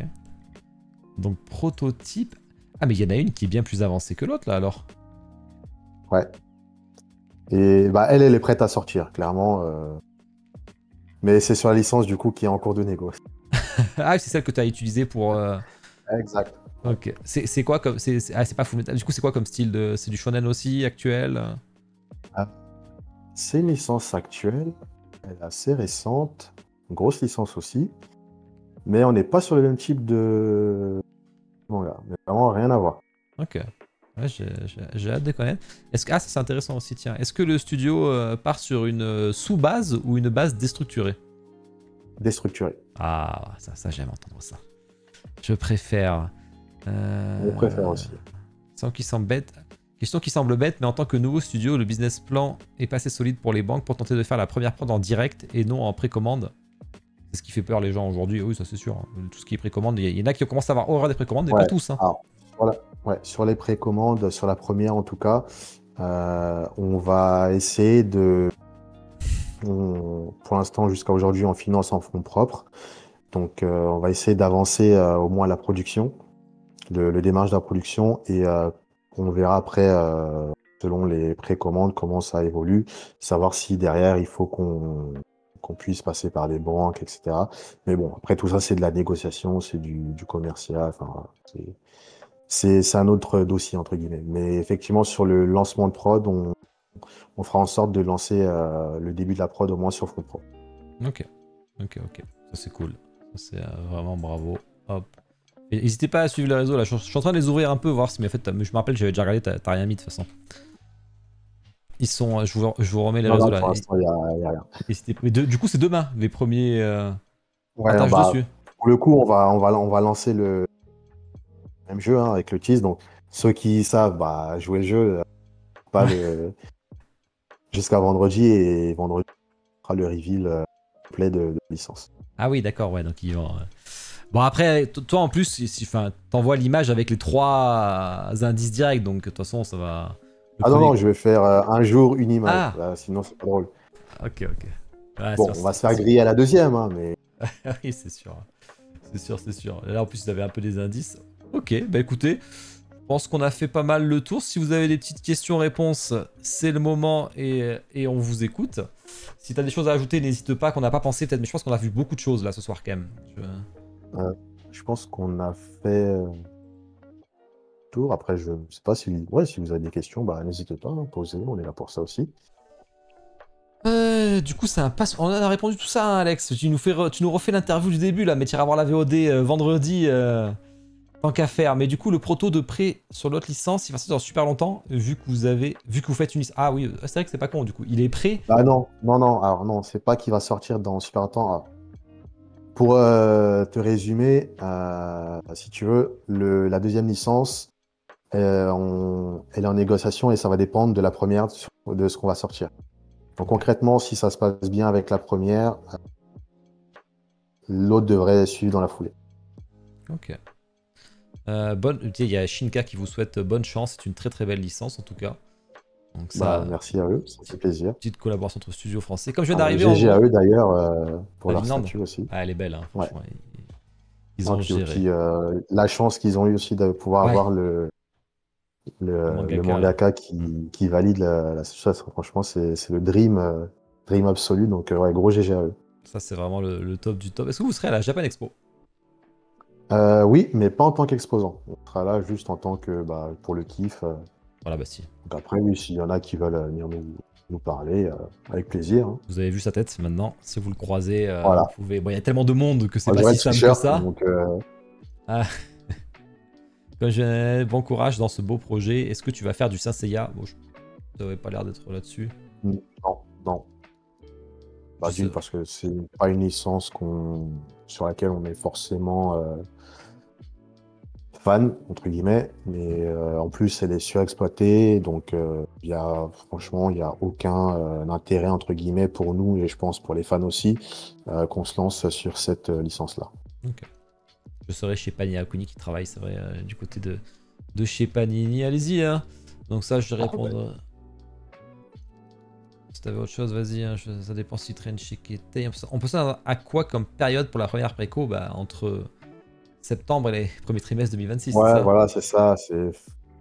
Donc prototype. Ah mais il y en a une qui est bien plus avancée que l'autre là alors. Ouais. Et bah, elle est prête à sortir, clairement. Mais c'est sur la licence, du coup, qui est en cours de négo. Ah c'est celle que tu as utilisée pour... Exact. Ouais. Ok. C'est quoi comme... Ah c'est pas Fullmetal. Du coup c'est quoi comme style de... C'est du shonen aussi actuel? Ah, c'est une licence actuelle. Elle est assez récente. Une grosse licence aussi. Mais on n'est pas sur le même type de manga. Mais vraiment rien à voir. Ok. Ouais, j'ai hâte de connaître. Est-ce que... Ah ça c'est intéressant aussi tiens. Est-ce que le studio part sur une sous-base ou une base déstructurée? Déstructuré. Ah ça j'aime entendre ça. Je préfère. On préfère aussi. Sans qu'il semble bête. Question qui semble bête, mais en tant que nouveau studio, le business plan est pas assez solide pour les banques pour tenter de faire la première prod en direct et non en précommande. C'est ce qui fait peur les gens aujourd'hui, oui ça c'est sûr. Tout ce qui est précommande, il y en a qui commencent à avoir horreur des précommandes, mais Ouais. pas tous. Hein. Alors, ouais, sur les précommandes, sur la première en tout cas, on va essayer de. Pour l'instant, jusqu'à aujourd'hui, on finance en fonds propres. Donc, on va essayer d'avancer au moins la production, le démarrage de la production, et on verra après, selon les précommandes, comment ça évolue, savoir si derrière, il faut qu'on puisse passer par des banques, etc. Mais bon, après tout ça, c'est de la négociation, c'est du commercial, enfin, voilà, c'est un autre dossier, entre guillemets. Mais effectivement, sur le lancement de prod, on fera en sorte de lancer le début de la prod au moins sur fonds propres. Ok, ok. Ça c'est cool. Ça c'est vraiment bravo. Hop. Et n'hésitez pas à suivre les réseaux là, je suis en train de les ouvrir un peu, voir si. Mais en fait, je me rappelle, j'avais déjà regardé, t'as rien mis de toute façon. Ils sont. Je vous remets les Non, réseaux non, là. pour l'instant, il y a rien. Mais du coup, c'est demain, les premiers Ouais, partages bah, dessus. pour le coup, on va lancer le même jeu hein, avec le tease. Donc, ceux qui savent bah, jouer le jeu, pas Ouais. le jusqu'à vendredi et vendredi on fera le reveal complet de licence. Ah oui, d'accord, ouais, donc ils vont. Bon, après, toi en plus, enfin, t'envoies l'image avec les 3 indices directs, donc de toute façon, ça va. Le Ah non, premier. non, je vais faire un jour une image. Ah, Là, sinon, c'est pas drôle. ok. Ouais, Bon, on va se faire griller à la deuxième, hein, mais oui, c'est sûr. C'est sûr. Là, en plus, ils avaient un peu des indices. Ok, bah écoutez, je pense qu'on a fait pas mal le tour. Si vous avez des petites questions-réponses, c'est le moment et on vous écoute. Si t'as des choses à ajouter, n'hésite pas, qu'on n'a pas pensé peut-être, mais je pense qu'on a vu beaucoup de choses là ce soir quand même. je pense qu'on a fait tour. Après, je ne sais pas si, ouais, si vous avez des questions, bah, n'hésitez pas, hein, posez, on est là pour ça aussi. Du coup, c'est un passe. On a répondu tout ça, hein, Alex. Tu nous refais l'interview du début là, mais tu iras voir la VOD vendredi. Tant qu'à faire, mais du coup, le proto de prêt sur l'autre licence, il va sortir dans super longtemps, vu que vous faites une licence. Ah oui, c'est vrai que c'est pas con, du coup. Il est prêt. Bah non, alors non, c'est pas qu'il va sortir dans super longtemps. Alors, pour te résumer, si tu veux, la deuxième licence, elle est en négociation et ça va dépendre de la première, de ce qu'on va sortir. Donc concrètement, si ça se passe bien avec la première, l'autre devrait suivre dans la foulée. Ok. Il y a Shinka qui vous souhaite bonne chance. C'est une très très belle licence en tout cas. Donc Bah, ça, merci à eux, ça fait plaisir. petite collaboration entre studios français. Comme je viens Ah, d'arriver en GG à gros. eux d'ailleurs pour À leur Vinland. statut aussi. Ah, elle est belle, hein, Ouais. franchement. Ils Ouais, ont géré. puis la chance qu'ils ont eu aussi de pouvoir Ouais, avoir le le mangaka. mangaka Hmm. qui valide la situation. Franchement, c'est le dream absolu. Donc, ouais, gros GG à eux. Ça, c'est vraiment le top du top. Est-ce que vous serez à la Japan Expo? Oui, mais pas en tant qu'exposant. On sera là juste en tant que bah, pour le kiff. Voilà, bah si. Donc après, oui, s'il y en a qui veulent venir nous parler, avec plaisir. Hein. Vous avez vu sa tête maintenant. Si vous le croisez, vous Voilà. pouvez. Bon, il y a tellement de monde que c'est Moi, pas j'aurai si le simple que t-shirt, ça. donc Ah. Bon courage dans ce beau projet. Est-ce que tu vas faire du Saint Seiya? Bon, ça n'avait pas l'air d'être là-dessus. non, non. Bah, Je sais- d'une, parce que c'est pas une licence sur laquelle on est forcément fan, entre guillemets, mais en plus, elle est surexploitée, donc franchement, il n'y a aucun intérêt, entre guillemets, pour nous, et je pense pour les fans aussi, qu'on se lance sur cette licence-là. Ok. Je serai chez Panini Akuni qui travaille, c'est vrai, du côté de chez Panini. Allez-y, hein. Donc ça, je vais répondre. Si t'avais autre chose, vas-y. Hein, ça dépend si tu traînes chez Kete. On peut ça à quoi comme période pour la première préco? Bah, entre septembre et les premiers trimestres 2026, c'est Ouais, ça? voilà, c'est ça. C'est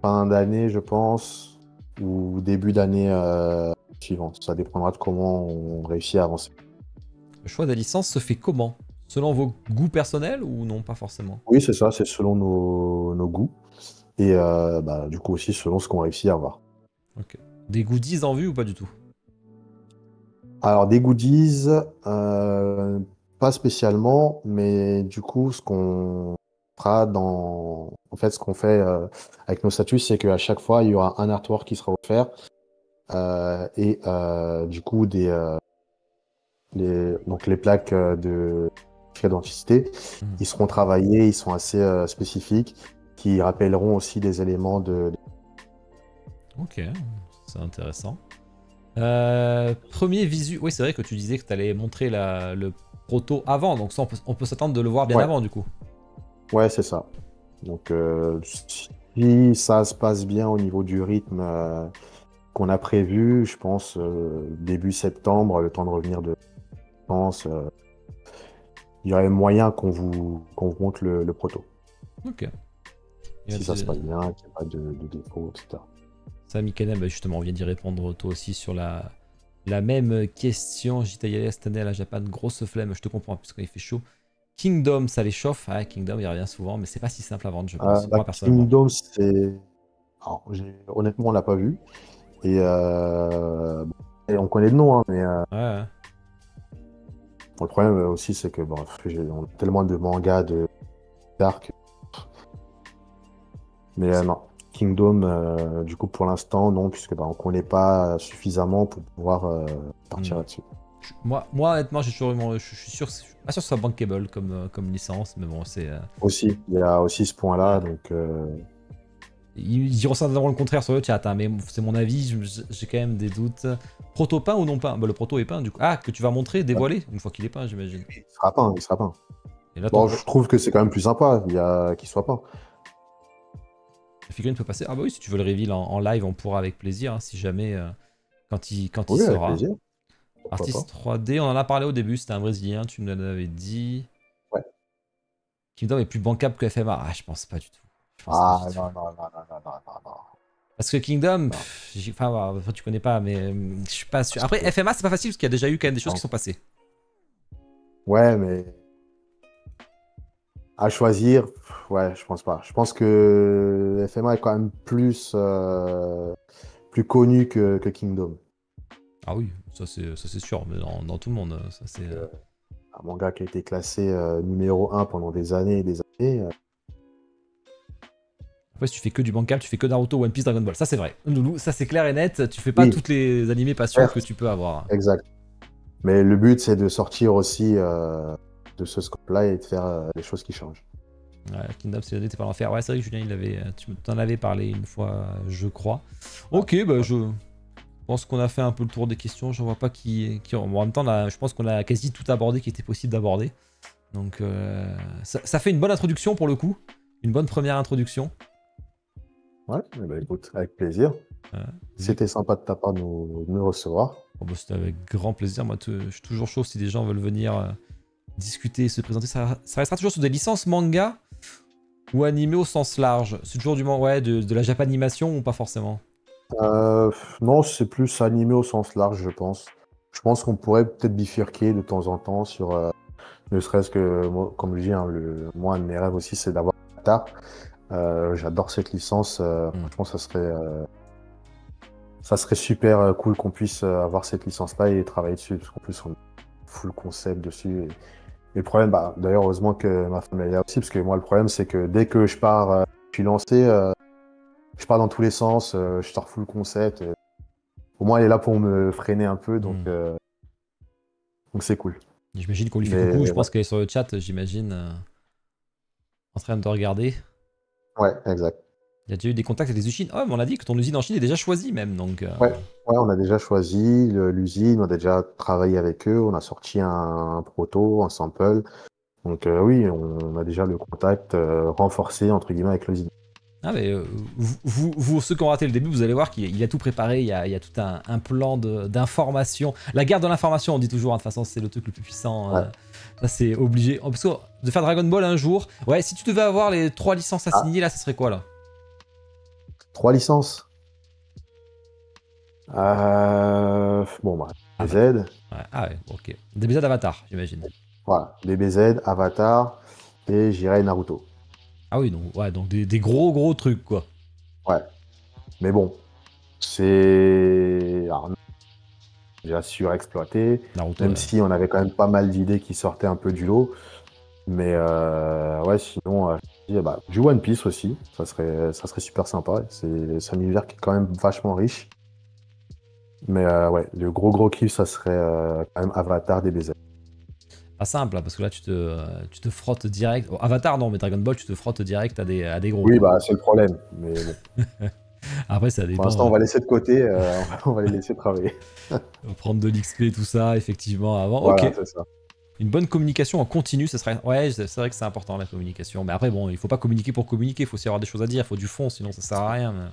fin d'année, je pense, ou début d'année suivante. Ça dépendra de comment on réussit à avancer. Le choix des licences se fait comment? Selon vos goûts personnels ou non, pas forcément? Oui, c'est ça, c'est selon nos goûts. Et bah, du coup aussi selon ce qu'on réussit à avoir. Ok. Des goodies en vue ou pas du tout? Alors, des goodies, pas spécialement, mais du coup, ce qu'on fera dans. En fait, ce qu'on fait avec nos statuts, c'est qu'à chaque fois, il y aura un artwork qui sera offert. Et du coup, donc les plaques de d'identité, Mhm. ils seront travaillés, ils sont assez spécifiques, qui rappelleront aussi des éléments de. Ok, c'est intéressant. Premier visu. Oui, c'est vrai que tu disais que tu allais montrer le proto avant, donc ça, on peut s'attendre de le voir bien Ouais, avant du coup. ouais, c'est ça. Donc, si ça se passe bien au niveau du rythme qu'on a prévu, je pense début septembre, le temps de revenir de France, il y aurait moyen qu'on vous montre le proto. Ok. Et Si ça se passe bien, qu'il n'y a pas de défaut, etc. ça, Mikael, bah, justement, on vient d'y répondre toi aussi sur la même question. J'étais allé cette année à la Japan, grosse flemme, je te comprends, puisqu'il fait chaud. Kingdom, ça les chauffe. Ah, Kingdom, il revient souvent, mais c'est pas si simple à vendre, je pense, Bah, moi personnellement. Kingdom, c'est. Alors, honnêtement, on l'a pas vu. Et, bon, et on connaît le nom, hein, mais Ouais, ouais. bon, le problème aussi, c'est que bon, on a tellement de mangas de Dark. Mais C'est- non, Kingdom, du coup, pour l'instant, non, puisque bah, on ne connaît pas suffisamment pour pouvoir partir Hmm. là-dessus. Moi, honnêtement, j'ai toujours eu je suis sûr, je suis pas sûr que ce soit bankable comme licence, mais bon, c'est. Aussi, il y a aussi ce point-là, Ouais. donc Ils diront certainement le contraire sur le chat, hein, mais c'est mon avis, j'ai quand même des doutes. Proto peint ou non peint? Bah, le proto est peint du coup. Ah, que tu vas montrer, ouais, dévoiler, une fois qu'il est peint, j'imagine. il sera peint, il sera peint. Et là, ton Bon, je trouve que c'est quand même plus sympa qu'il soit peint. la figurine peut passer. Ah, bah oui, si tu veux le reveal en live, on pourra avec plaisir, hein, si jamais, quand il Oui, avec sera. plaisir, pourquoi pas. Artiste 3D, on en a parlé au début, c'était un Brésilien, tu me l'avais dit. Ouais. Kingdom est plus bancable que FMA. Ah, je pense pas du tout. Je pense pas du Ah tout. non, non, non, non, non, non, non, non. Parce que Kingdom, Non, enfin, tu connais pas, mais je suis pas sûr. parce Après, que- FMA, c'est pas facile parce qu'il y a déjà eu quand même des choses qui non. sont passées. Ouais, mais à choisir, ouais, je pense pas. Je pense que FMA est quand même plus connu que Kingdom. Ah oui, ça c'est sûr, mais dans tout le monde, ça c'est. Un manga qui a été classé numéro 1 pendant des années et des années. Après, si tu fais que du bancable, tu fais que Naruto, One Piece, Dragon Ball. Ça c'est vrai. Loulou, ça c'est clair et net. Tu fais pas Oui, toutes les animés passion que certes, tu peux avoir. exact. Mais le but, c'est de sortir aussi de ce scope-là et de faire les choses qui changent. Ouais, Kingdom, c'est t'es pas l'enfer. Ouais, c'est vrai que Julien, tu t'en avais parlé une fois, je crois. Ouais, Ok, bah ouais. je pense qu'on a fait un peu le tour des questions. Je vois pas bon, en même temps, je pense qu'on a quasi tout abordé qui était possible d'aborder. Donc, ça fait une bonne introduction pour le coup. Une bonne première introduction. Ouais, eh ben, écoute, avec plaisir. Euh, vu- C'était sympa de ta part de nous recevoir. Bon, bah, c'était avec grand plaisir. Moi, je suis toujours chaud si des gens veulent venir discuter, se présenter. Ça restera toujours sur des licences manga ou animé au sens large. C'est toujours du manga, ouais, de la japanimation ou pas forcément? Non, c'est plus animé au sens large, je pense. Je pense qu'on pourrait peut-être bifurquer de temps en temps sur, ne serait-ce que, moi, comme je dis, hein, moi, un de mes rêves aussi, c'est d'avoir un Avatar. J'adore cette licence. Hmm. Franchement, ça serait super cool qu'on puisse avoir cette licence-là et travailler dessus, parce qu'en plus, on a full concept dessus. Et le problème, bah, d'ailleurs, heureusement que ma femme est là aussi, parce que moi, le problème, c'est que dès que je pars, je suis lancé, je pars dans tous les sens, je sors full concept. Au moins, elle est là pour me freiner un peu, donc Hmm. donc c'est cool. J'imagine qu'on lui fait Mais coucou. Je ouais, pense qu'elle est sur le chat, j'imagine, en train de regarder. ouais, exact. Il y a déjà eu des contacts avec des usines. Oh, mais on a dit que ton usine en Chine est déjà choisie même. Donc, Ouais, ouais, on a déjà choisi l'usine, on a déjà travaillé avec eux, on a sorti un proto, un sample. Donc oui, on a déjà le contact renforcé, entre guillemets, avec l'usine. Ah mais ceux qui ont raté le début, vous allez voir qu'il a tout préparé, il y a tout un plan d'information. La guerre de l'information, on dit toujours, hein, de toute façon c'est le truc le plus puissant. Ouais. Ça c'est obligé. Parce que de faire Dragon Ball un jour, ouais, si tu devais avoir les 3 licences à Ah, signer, là, ça serait quoi là? 3 licences. Bon, bah, Ah bah, DBZ. ouais, ah ouais, ok. Des BZ d'Avatar, j'imagine. Voilà, DBZ, Avatar et j'irai Naruto. Ah oui, donc, ouais, donc des gros gros trucs quoi. Ouais, mais bon, c'est alors, déjà surexploité, Naruto, même si on avait quand même pas mal d'idées qui sortaient un peu du lot. Mais ouais, sinon, je dis, bah, du One Piece aussi, ça serait super sympa. C'est un univers qui est quand même vachement riche. Mais ouais, le gros gros kiff, ça serait quand même Avatar DBZ. pas simple, hein, parce que là tu te frottes direct. Oh, Avatar non, mais Dragon Ball, tu te frottes direct à des gros Oui, quoi. bah c'est le problème. Mais bon, Après ça pour dépend. l'instant, on va laisser de côté, on va les laisser travailler. Prendre de l'XP, tout ça, effectivement, avant. Ok. Voilà, c'est ça. Une bonne communication en continu, ça serait. Ouais, c'est vrai que c'est important la communication. Mais après, bon, il faut pas communiquer pour communiquer, il faut aussi avoir des choses à dire, il faut du fond, sinon ça sert à rien. Mais...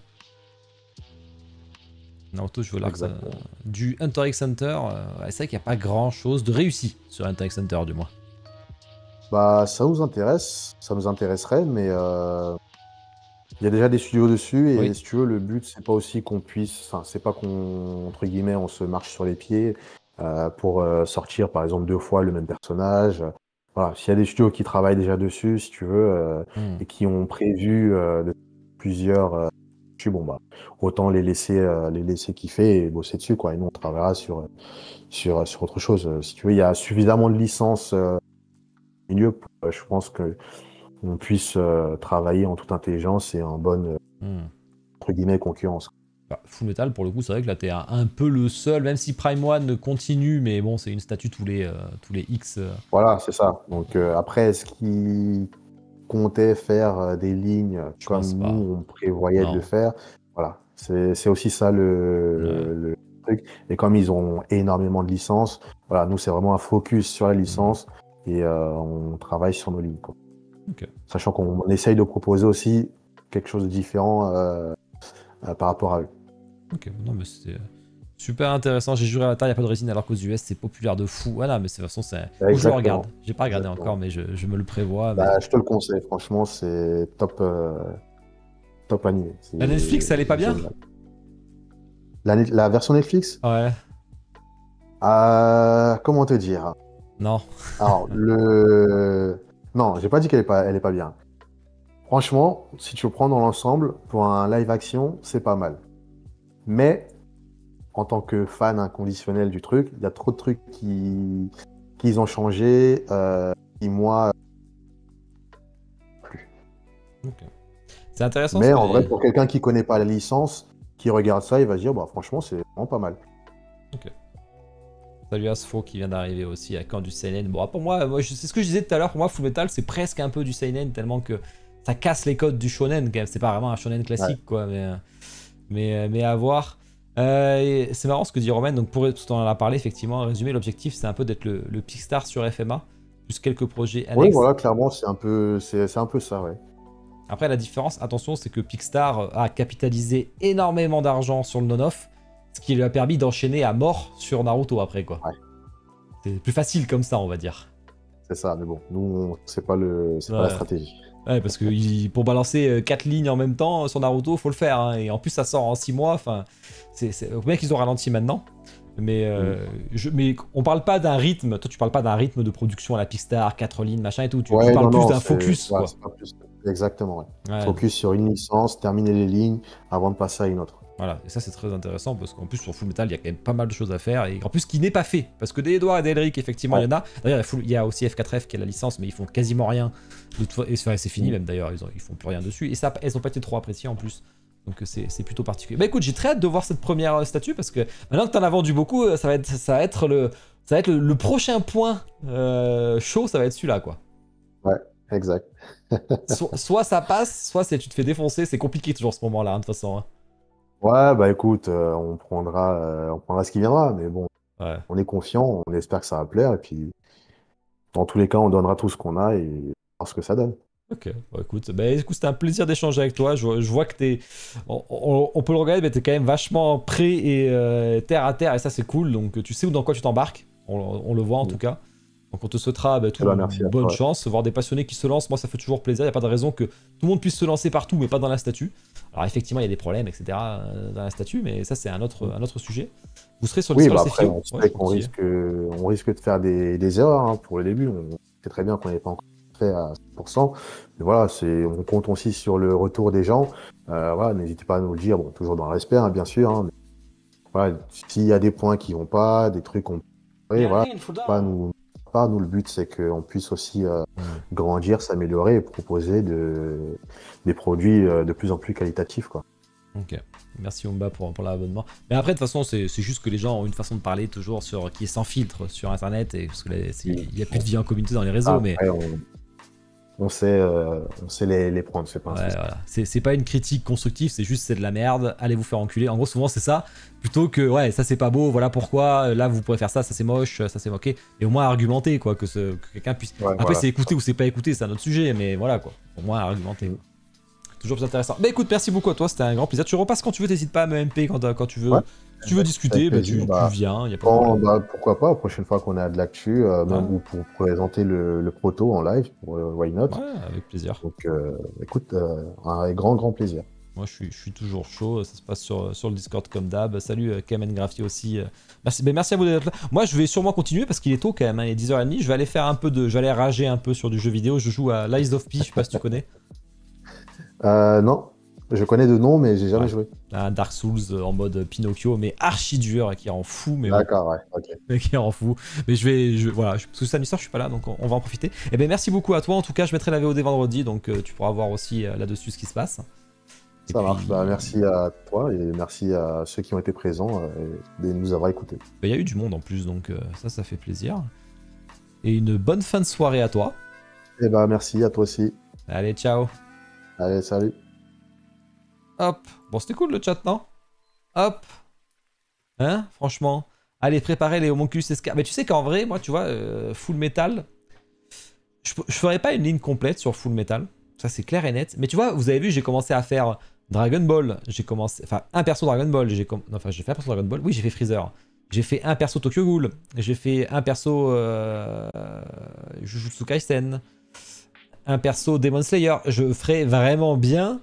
Naruto, je veux l'arc Exactement. du Hunter x Hunter. Ouais, c'est vrai qu'il n'y a pas grand chose de réussi sur Hunter x Hunter, du moins. Bah, ça nous intéresse, ça nous intéresserait, mais il y a déjà des studios dessus et Oui. si tu veux, le but, c'est pas aussi qu'on puisse, enfin, c'est pas qu'on, entre guillemets, on se marche sur les pieds pour sortir, par exemple, 2 fois le même personnage. Voilà, s'il y a des studios qui travaillent déjà dessus, si tu veux, Hmm. et qui ont prévu plusieurs dessus, bon, bah, autant les laisser kiffer et bosser dessus, quoi. Et nous, on travaillera sur autre chose. Si tu veux, il y a suffisamment de licences au milieu pour, je pense que on puisse travailler en toute intelligence et en bonne, Hmm. entre guillemets, concurrence. Bah, Full Metal, pour le coup, c'est vrai que là, t'es un peu le seul, même si Prime One continue, mais bon, c'est une statue tous les X. Voilà, c'est ça. Donc après, est-ce qu'ils comptaient faire des lignes Je pense comme pas. nous, on prévoyait de le Non. faire? Voilà, c'est aussi ça Ouais. le truc. Et comme ils ont énormément de licences, voilà, nous, c'est vraiment un focus sur la Hmm. licence et on travaille sur nos lignes, quoi. Ok. Sachant qu'on essaye de proposer aussi quelque chose de différent par rapport à eux. Ok. Non, mais c'était super intéressant. J'ai juré à la terre, il n'y a pas de résine, alors qu'aux US, c'est populaire de fou. Voilà, mais de toute façon, c'est. Faut que je le regarde. Exactement. J'ai pas regardé encore, Exactement. mais je me le prévois. Mais... Bah, je te le conseille, franchement, c'est top, top animé. La Netflix, elle est pas C'est bien? génial. La version Netflix, Ouais. comment te dire? Non. Alors, non, j'ai pas dit elle est pas bien. Franchement, si tu le prends dans l'ensemble, pour un live action, c'est pas mal. Mais, en tant que fan inconditionnel du truc, il y a trop de trucs qu'ils ont changé, qui moi, plus. Ok. C'est intéressant ce Mais que en vrai, dit. pour quelqu'un qui connaît pas la licence, qui regarde ça, il va se dire, bah, franchement, c'est vraiment pas mal. Ok. Salut Asfo qui vient d'arriver aussi à Camp du Seinen. Bon, pour moi, c'est ce que je disais tout à l'heure. Pour moi, Fullmetal, c'est presque un peu du Seinen tellement que ça casse les codes du shonen quand même. C'est pas vraiment un shonen Ouais. classique quoi, mais à voir. Et c'est marrant ce que dit Roman. Donc pour tout en a parlé effectivement, en résumé, l'objectif c'est un peu d'être le Pixstar sur FMA, plus quelques projets Oui, annexes. voilà, clairement, c'est un peu ça, ouais. Après la différence, attention, c'est que Pixstar a capitalisé énormément d'argent sur le non-off, ce qui lui a permis d'enchaîner à mort sur Naruto après quoi. Ouais, C'est plus facile comme ça, on va dire. c'est ça, mais bon, nous, c'est pas la Ouais. stratégie. Ouais, parce que pour balancer 4 lignes en même temps sur Naruto, faut le faire. Hein, et en plus, ça sort en 6 mois. Enfin, bien qu'ils ont ralenti maintenant. Mais, Mm. mais on parle pas d'un rythme. Toi, tu parles pas d'un rythme de production à la Pixar, 4 lignes, machin et tout. Tu Ouais, parles non, plus non, d'un focus, voilà, quoi. c'est pas plus. Exactement, ouais. Ouais, Focus sur une licence, terminer les lignes avant de passer à une autre. voilà. Et ça, c'est très intéressant parce qu'en plus, sur Fullmetal, il y a quand même pas mal de choses à faire. Et en plus, qui n'est pas fait. Parce que des Edouard et d'Elric, effectivement, il Ouais. y en a. D'ailleurs, il y a aussi F4F qui a la licence, mais ils font quasiment rien. Et c'est fini, Mm. même d'ailleurs. Ils font plus rien dessus. Et ça, elles ont pas été trop appréciées en plus. Donc c'est plutôt particulier. Bah écoute, j'ai très hâte de voir cette première statue parce que maintenant que t'en as vendu beaucoup, ça va être le prochain point chaud, ça va être celui-là quoi. Ouais, exact. Soit ça passe, soit tu te fais défoncer, c'est compliqué toujours ce moment-là, hein, de toute façon. Hein. Ouais, bah écoute, on prendra ce qui viendra, mais bon, Ouais. on est confiant, on espère que ça va plaire, et puis dans tous les cas, on donnera tout ce qu'on a et voir ce que ça donne. Ok, bon, écoute, c'était un plaisir d'échanger avec toi. Je vois que t'es. On peut le regarder, mais t'es quand même vachement prêt et terre à terre, et ça, c'est cool. Donc, tu sais où dans quoi tu t'embarques. On le voit en tout cas. Donc, on te souhaitera Eh toute ben, merci à bonne toi. chance. Voir des passionnés qui se lancent, moi, ça fait toujours plaisir. Il n'y a pas de raison que tout le monde puisse se lancer partout, mais pas dans la statue. Alors, effectivement, il y a des problèmes, etc. Dans la statue, mais ça, c'est un autre sujet. Vous serez sur le Oui, Discord bah après, CFIO? on Ouais, sait je qu'on continue. risque de faire des erreurs hein, pour le début. On sait très bien qu'on n'est pas encore fait à 100%. Mais voilà, on compte aussi sur le retour des gens. Voilà, n'hésitez pas à nous le dire, bon, toujours dans le respect, hein, bien sûr. Hein, mais voilà, s'il y a des points qui vont pas, des trucs qu'on peut, voilà, pas nous, pas nous. Le but, c'est qu'on puisse aussi grandir, s'améliorer et proposer des produits de plus en plus qualitatifs, quoi. Ok. Merci Umba pour l'abonnement. Mais après, de toute façon, c'est juste que les gens ont une façon de parler toujours qui est sans filtre sur Internet, et parce que il n'y a plus de vie en communauté dans les réseaux, mais Après, on sait les prendre, c'est pas un ouais, souci. voilà. C'est pas une critique constructive, c'est juste c'est de la merde, allez vous faire enculer. En gros, souvent c'est ça, plutôt que ouais, ça c'est pas beau, voilà pourquoi, là vous pourrez faire ça, ça c'est moche, ça c'est moqué. Et au moins argumenter, quoi, que quelqu'un puisse. Ouais, Après, voilà. c'est écouter ou c'est pas écouter, c'est un autre sujet, mais voilà quoi, au moins argumenter. Mm. Toujours plus intéressant. Bah écoute, merci beaucoup à toi, c'était un grand plaisir. Tu repasses quand tu veux, t'hésites pas à me MP quand tu Ouais, veux. Si tu veux discuter, avec bah, plaisir. tu viens, y a pas de problème. Pourquoi pas, la prochaine fois qu'on a de l'actu, Ouais, même ou pour présenter le proto en live, pour Why Not. ouais, avec plaisir. Donc, écoute, avec grand plaisir. Moi, je suis toujours chaud. Ça se passe sur le Discord comme d'hab. Salut Kamen Graphy aussi. Merci, merci à vous d'être là. Moi, je vais sûrement continuer parce qu'il est tôt quand même. Hein, il est 10h30. Je vais aller faire un peu je vais aller rager un peu sur du jeu vidéo. Je joue à Lies of P. Je sais pas si tu connais. Non, je connais de nom, mais j'ai jamais Ouais. joué. Un Dark Souls en mode Pinocchio, mais archi dur et qui rend fou. Mais bon. D'accord, ouais, ok. Mais qui rend fou. Mais voilà, parce que samedi soir, je suis pas là, donc on va en profiter. Et ben merci beaucoup à toi. En tout cas, je mettrai la VOD vendredi, donc tu pourras voir aussi là-dessus ce qui se passe. Et Ça puis, marche. Bah, merci à toi et merci à ceux qui ont été présents et de nous avoir écoutés. il y a eu du monde en plus, donc ça fait plaisir. Et une bonne fin de soirée à toi. Et bah, merci à toi aussi. Allez, ciao. Allez, salut. Hop. Bon, c'était cool le chat, non? Hop. Hein, franchement. Allez, préparez les homonculus escar. Mais tu sais qu'en vrai, moi, tu vois, Full Metal, je ferais pas une ligne complète sur Full Metal. Ça, c'est clair et net. Mais tu vois, vous avez vu, j'ai commencé à faire Dragon Ball. J'ai commencé. Enfin, un perso Dragon Ball. Enfin, j'ai fait un perso Dragon Ball. Oui, j'ai fait Freezer. J'ai fait un perso Tokyo Ghoul. J'ai fait un perso Jujutsu Kaisen. Un perso Demon Slayer. Je ferais vraiment bien